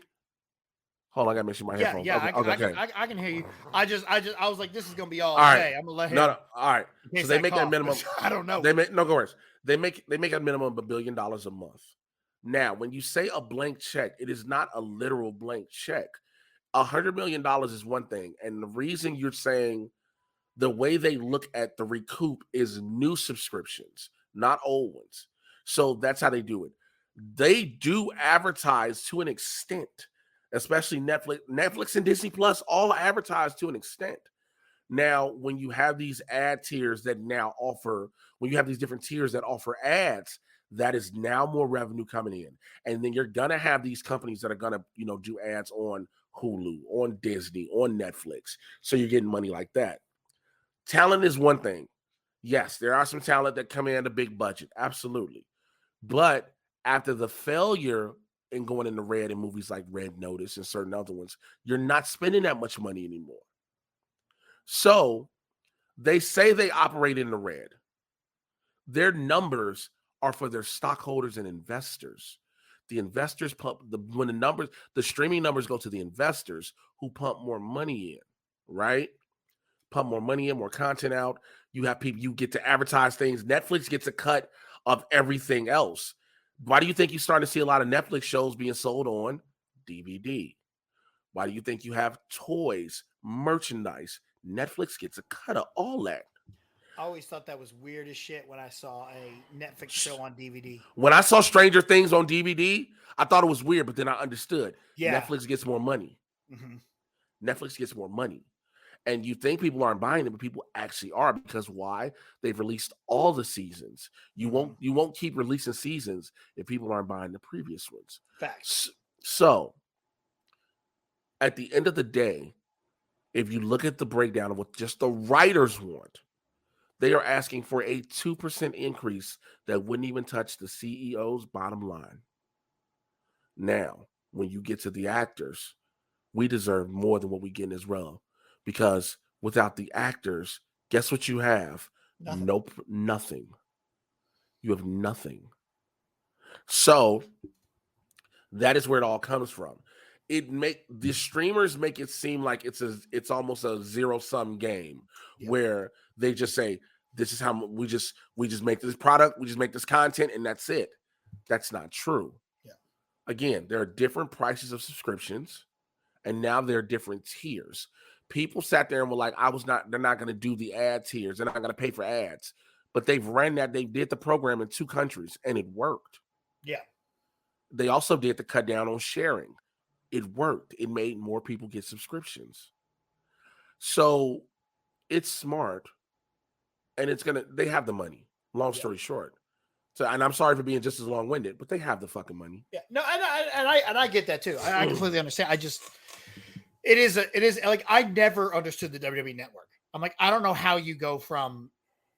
Hold on, I gotta make sure my headphones. I can hear you. I was like, this is gonna be all right. day. I'm gonna let him. No, all right. So they make that minimum. I don't know. They make no go worse. They make a minimum of $1 billion a month. Now, when you say a blank check, it is not a literal blank check. $100 million is one thing, and the reason you're saying the way they look at the recoup is new subscriptions, not old ones. So that's how they do it. They do advertise to an extent, especially Netflix and Disney Plus all advertise to an extent. Now, when you have these ad tiers that now offer, when you have these different tiers that offer ads, that is now more revenue coming in. And then you're going to have these companies that are going to, do ads on Hulu, on Disney, on Netflix. So you're getting money like that. Talent is one thing. Yes, there are some talent that come in at a big budget. Absolutely. But after the failure in going in the red in movies like Red Notice and certain other ones, you're not spending that much money anymore. So they say they operate in the red. Their numbers are for their stockholders and investors. The investors pump the streaming numbers go to the investors who pump more money in, right? Pump more money in, more content out. You have people, you get to advertise things. Netflix gets a cut of everything else. Why do you think you're starting to see a lot of Netflix shows being sold on DVD? Why do you think you have toys, merchandise? Netflix gets a cut of all that. I always thought that was weird as shit when I saw a Netflix show on DVD. When I saw Stranger Things on DVD, I thought it was weird, but then I understood. Yeah. Netflix gets more money. Mm-hmm. Netflix gets more money. And you think people aren't buying it, but people actually are, because why? They've released all the seasons. You won't keep releasing seasons if people aren't buying the previous ones. Facts. So at the end of the day, if you look at the breakdown of what just the writers want, they are asking for a 2% increase that wouldn't even touch the CEO's bottom line. Now, when you get to the actors, we deserve more than what we get in Israel, because without the actors, guess what you have? Nothing. Nope, nothing. You have nothing. So that is where it all comes from. The streamers make it seem like it's almost a zero-sum game, where they just say, this is how we just make this product, we just make this content, and that's it. That's not true. Yeah. Again, there are different prices of subscriptions, and now there are different tiers. People sat there and were like, they're not going to do the ad tiers. They're not going to pay for ads. But they did the program in 2 countries, and it worked. Yeah. They also did the cut down on sharing. It worked. It made more people get subscriptions. So it's smart. And they have the money. Long story short. So, and I'm sorry for being just as long-winded, but they have the fucking money. Yeah. No, and I get that too. I completely understand. It is like, I never understood the WWE network. I'm like, I don't know how you go from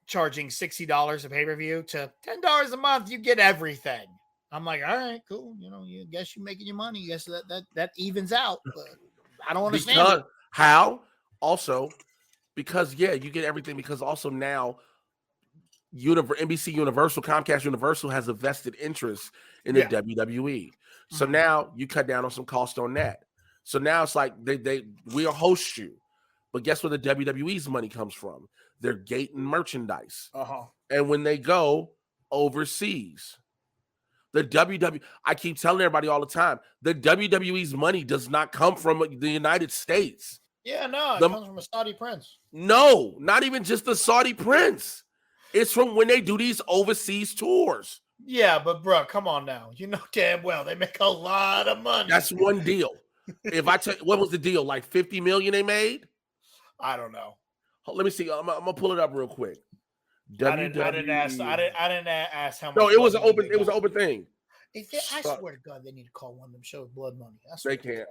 charging $60 a pay-per-view to $10 a month, you get everything. I'm like, all right, cool. You guess you're making your money. You guess that evens out. But I don't understand. How? Also, because you get everything, because also now NBC Universal, Comcast Universal has a vested interest in the WWE. So now you cut down on some cost on that. So now it's like we'll host you. But guess where the WWE's money comes from? They're gating merchandise. Uh-huh. And when they go overseas, I keep telling everybody all the time, the WWE's money does not come from the United States. Yeah, no, it comes from a Saudi prince. No, not even just the Saudi prince. It's from when they do these overseas tours. Yeah, but bro, come on now. You know damn well they make a lot of money. That's one deal. If I tell you, what was the deal? Like 50 million they made? I don't know. Let me see. I'm gonna pull it up real quick. I didn't ask how much. No, it was an open thing. I swear to God, they need to call one of them shows Blood Money. They can't.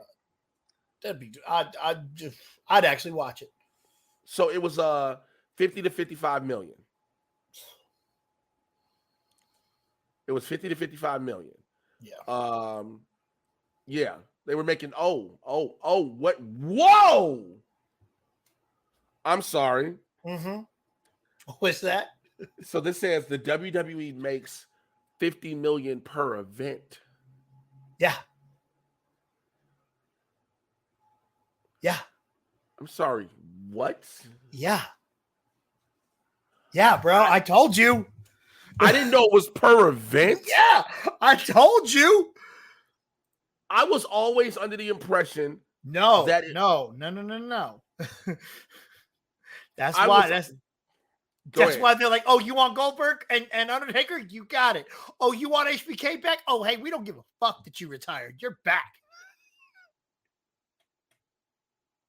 I'd actually watch it. So it was 50 to 55 million. It was 50 to 55 million. Yeah. Yeah. They were making what? Whoa! I'm sorry. Mm-hmm. What's that? So this says the WWE makes 50 million per event. Yeah. Yeah. I'm sorry. What? Yeah. Yeah, bro. I told you. I didn't know it was per event. Yeah, I told you. I was always under the impression No. that No. That's why they're like, oh, you want Goldberg and Undertaker? You got it. Oh, you want HBK back? Oh, hey, we don't give a fuck that you retired. You're back.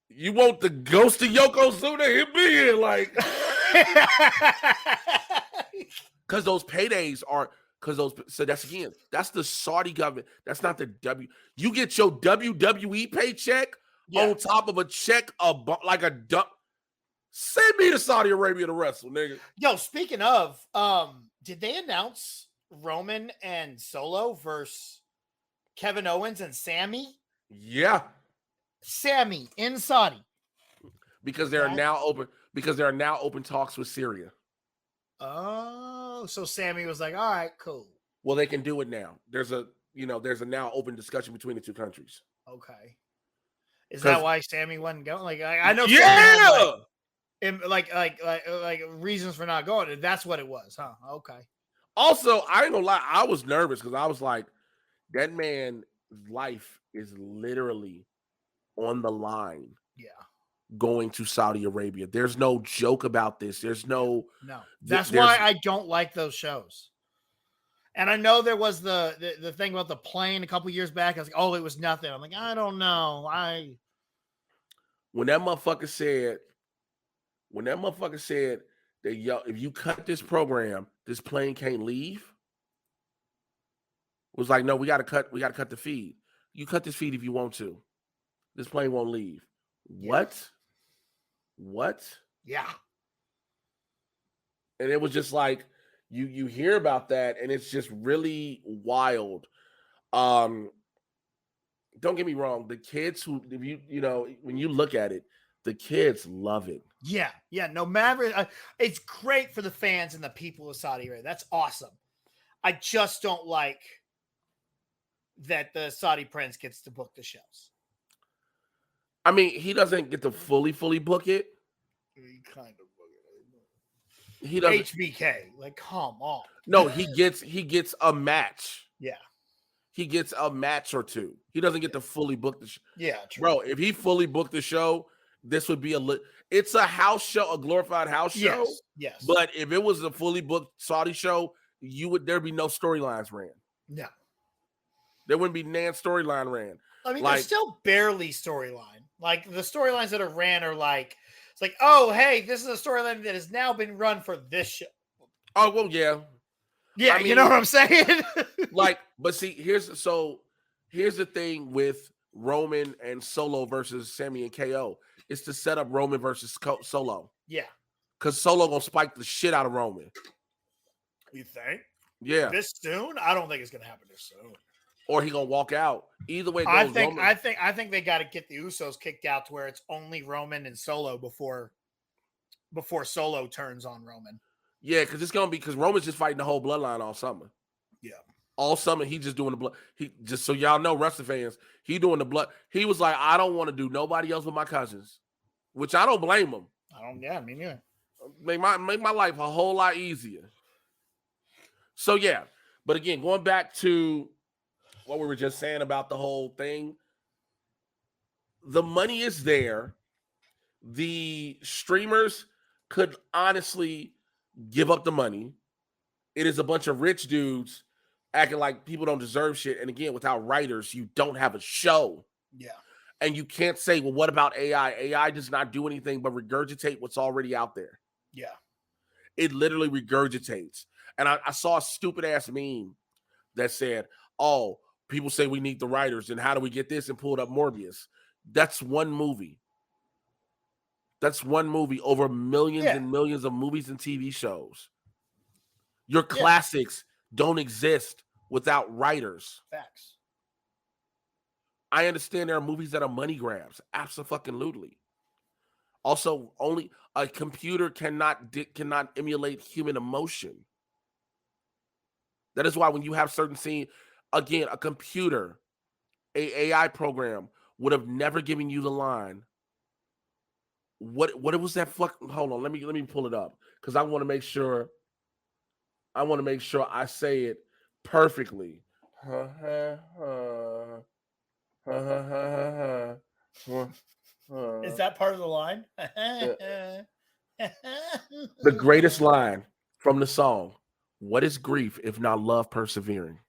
You want the ghost of Yokozuna? Hit me in, like, because those paydays are so that's the Saudi government. That's not the W. You get your WWE paycheck on top of a check like a dump. Send me to Saudi Arabia to wrestle, nigga. Yo, speaking of, did they announce Roman and Solo versus Kevin Owens and Sammy? Yeah. Sammy in Saudi. Because there are now open talks with Syria. Oh, so Sammy was like, all right, cool. Well, they can do it now. There's a now open discussion between the two countries. Okay. Is that why Sammy wasn't going? Like, I know. Yeah. Like reasons for not going. That's what it was, huh? Okay. Also, I ain't gonna lie, I was nervous because I was like, that man's life is literally on the line. Yeah. Going to Saudi Arabia. There's no joke about this. There's no. That's why I don't like those shows. And I know there was the thing about the plane a couple years back. I was like, oh, it was nothing. I'm like, I don't know. When that motherfucker said that if you cut this program, this plane can't leave. It was like, no, we gotta cut the feed. You cut this feed if you want to. This plane won't leave. Yeah. What? Yeah. And it was just like you hear about that, and it's just really wild. Don't get me wrong, the kids who when you look at it, the kids love it. Yeah. No matter, it's great for the fans and the people of Saudi Arabia. That's awesome. I just don't like that the Saudi prince gets to book the shows. I mean, he doesn't get to fully book it. He kind of book it. He doesn't. HBK, like, come on. No, he gets a match. Yeah. He gets a match or two. He doesn't get to fully book the show. Yeah, true. Bro, if he fully booked the show, this would be it's a house show, a glorified house show. Yes. But if it was a fully booked Saudi show, there'd be no storylines ran. No. There wouldn't be Nan storyline ran. I mean, there's still barely storyline. Like, the storylines that are ran are like, it's like, oh, hey, this is a storyline that has now been run for this show. Oh, well, yeah. Yeah, I mean, you know what I'm saying? But see, here's the thing with Roman and Solo versus Sammy and KO. It's to set up Roman versus Solo. Yeah. Because Solo gonna spike the shit out of Roman. You think? Yeah. This soon? I don't think it's gonna happen this soon. Or he gonna walk out. Either way, I think they got to get the Usos kicked out to where it's only Roman and Solo before Solo turns on Roman. Yeah, because Roman's just fighting the whole bloodline all summer. Yeah, all summer he's just doing the blood. He just so y'all know, wrestling fans, he doing the blood. He was like, I don't want to do nobody else but my cousins, which I don't blame him. Yeah, me neither. Make my life a whole lot easier. So yeah, but again, going back to what we were just saying about the whole thing, the money is there. The streamers could honestly give up the money. It is a bunch of rich dudes acting like people don't deserve shit. And again, without writers, you don't have a show. Yeah. And you can't say, well, what about AI? AI does not do anything but regurgitate what's already out there. Yeah. It literally regurgitates. And I saw a stupid ass meme that said, oh, people say we need the writers, and how do we get this? And pulled up Morbius. That's one movie. That's one movie over millions and millions of movies and TV shows. Your classics don't exist without writers. Facts. I understand there are movies that are money grabs. Absolutely. Also, only a computer cannot emulate human emotion. That is why when you have certain scenes, again, a computer, a AI program would have never given you the line. What was that hold on, let me pull it up because I want to make sure I say it perfectly. Is that part of the line? The greatest line from the song. What is grief if not love persevering?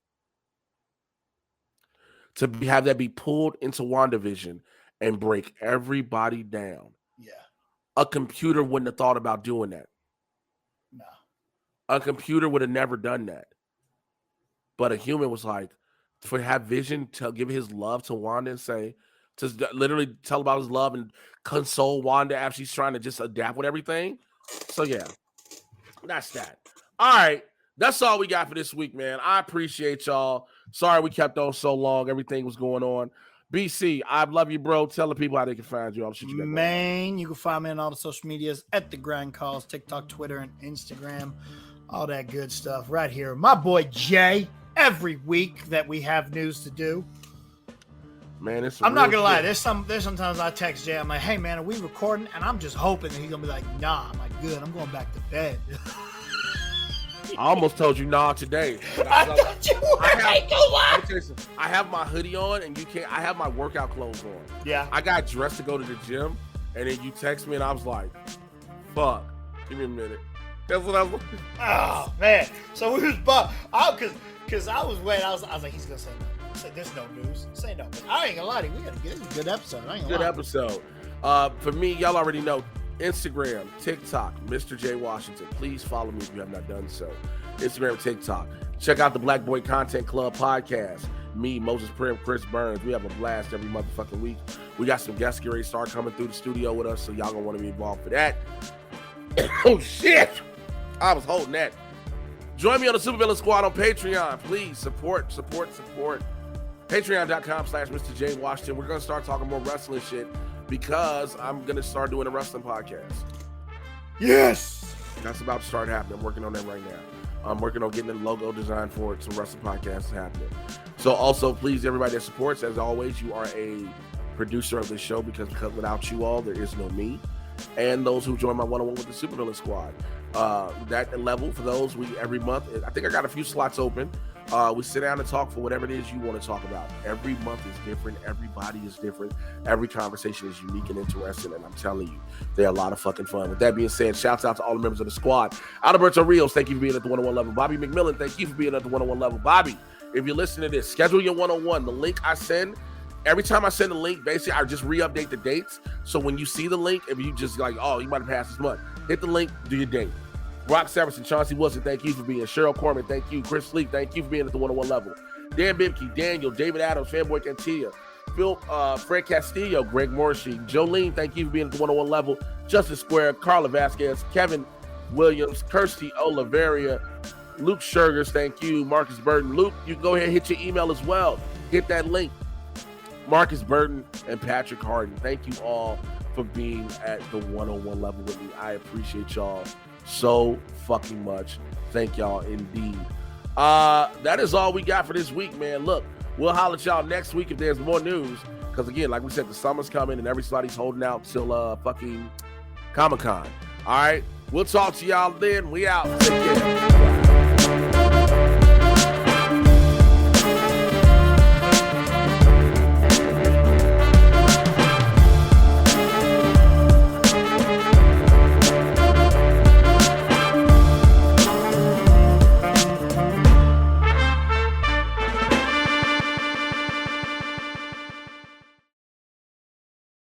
To have that be pulled into WandaVision and break everybody down. Yeah. A computer wouldn't have thought about doing that. No. A computer would have never done that. But a human was like, for have Vision to give his love to Wanda and say, to literally tell about his love and console Wanda after she's trying to just adapt with everything. So yeah, that's that. All right. That's all we got for this week, man. I appreciate y'all. Sorry we kept on so long. Everything was going on. BC, I love you, bro. Tell the people how they can find you. Man, you can find me on all the social medias at The Grind Calls, TikTok, Twitter, and Instagram. All that good stuff right here. My boy Jay, every week that we have news to do. Man, I'm not gonna lie. There's sometimes I text Jay. I'm like, "Hey, man, are we recording?" And I'm just hoping that he's gonna be like, "Nah." I'm like, "Good. I'm going back to bed." I almost told you nah today. I thought you were. I have my hoodie on, and you can't. I have my workout clothes on. Yeah. I got dressed to go to the gym, and then you text me, and I was like, "Fuck, give me a minute." That's what I was. Oh man. So we was because I was waiting. I was like, he's gonna say no. I said, there's no news. Say no. But I ain't gonna lie to you. We got a good episode. I ain't gonna lie. Episode. For me, y'all already know. Instagram, TikTok, Mr. J Washington. Please follow me if you have not done so. Instagram, TikTok. Check out the Black Boy Content Club podcast. Me, Moses Prim, Chris Burns. We have a blast every motherfucking week. We got some guests getting ready to start coming through the studio with us, so y'all gonna want to be involved for that. Oh shit! I was holding that. Join me on the Supervillain Squad on Patreon. Please support. Patreon.com/Mr. J Washington. We're gonna start talking more wrestling shit because I'm gonna start doing a wrestling podcast. Yes, that's about to start happening. I'm working on that right now. I'm working on getting the logo design for it. Some wrestling podcasts happening. So also, please, everybody that supports, as always, you are a producer of this show because without you all, there is no me. And those who join my one-on-one with the Supervillain Squad. That level for those, we every month, I think I got a few slots open. We sit down and talk for whatever it is you want to talk about. Every month is different. Everybody is different. Every conversation is unique and interesting. And I'm telling you, they're a lot of fucking fun. With that being said, shouts out to all the members of the squad. Alberto Rios, thank you for being at the 101 level. Bobby McMillan, thank you for being at the 101 level. Bobby, if you're listening to this, schedule your 101. The link I send, every time I send a link, basically, I just re-update the dates. So when you see the link, if you just like, oh, you might have passed this month, hit the link, do your date. Rock Severson, Chauncey Wilson, thank you for being. Cheryl Corman, thank you. Chris Sleep, thank you for being at the 101 level. Dan Bibke, Daniel, David Adams, Fanboy Cantilla, Phil, Fred Castillo, Greg Morrissey, Jolene, thank you for being at the 101 level. Justice Square, Carla Vasquez, Kevin Williams, Kirsty Oliveria, Luke Shergers, thank you. Marcus Burton. Luke, you go ahead and hit your email as well. Hit that link. Marcus Burton and Patrick Harden, thank you all for being at the 101 level with me. I appreciate y'all so fucking much. Thank y'all indeed. That is all we got for this week, man. Look, we'll holler at y'all next week if there's more news. Because again, like we said, the summer's coming and everybody's holding out till fucking Comic-Con. All right, we'll talk to y'all then. We out. Take care.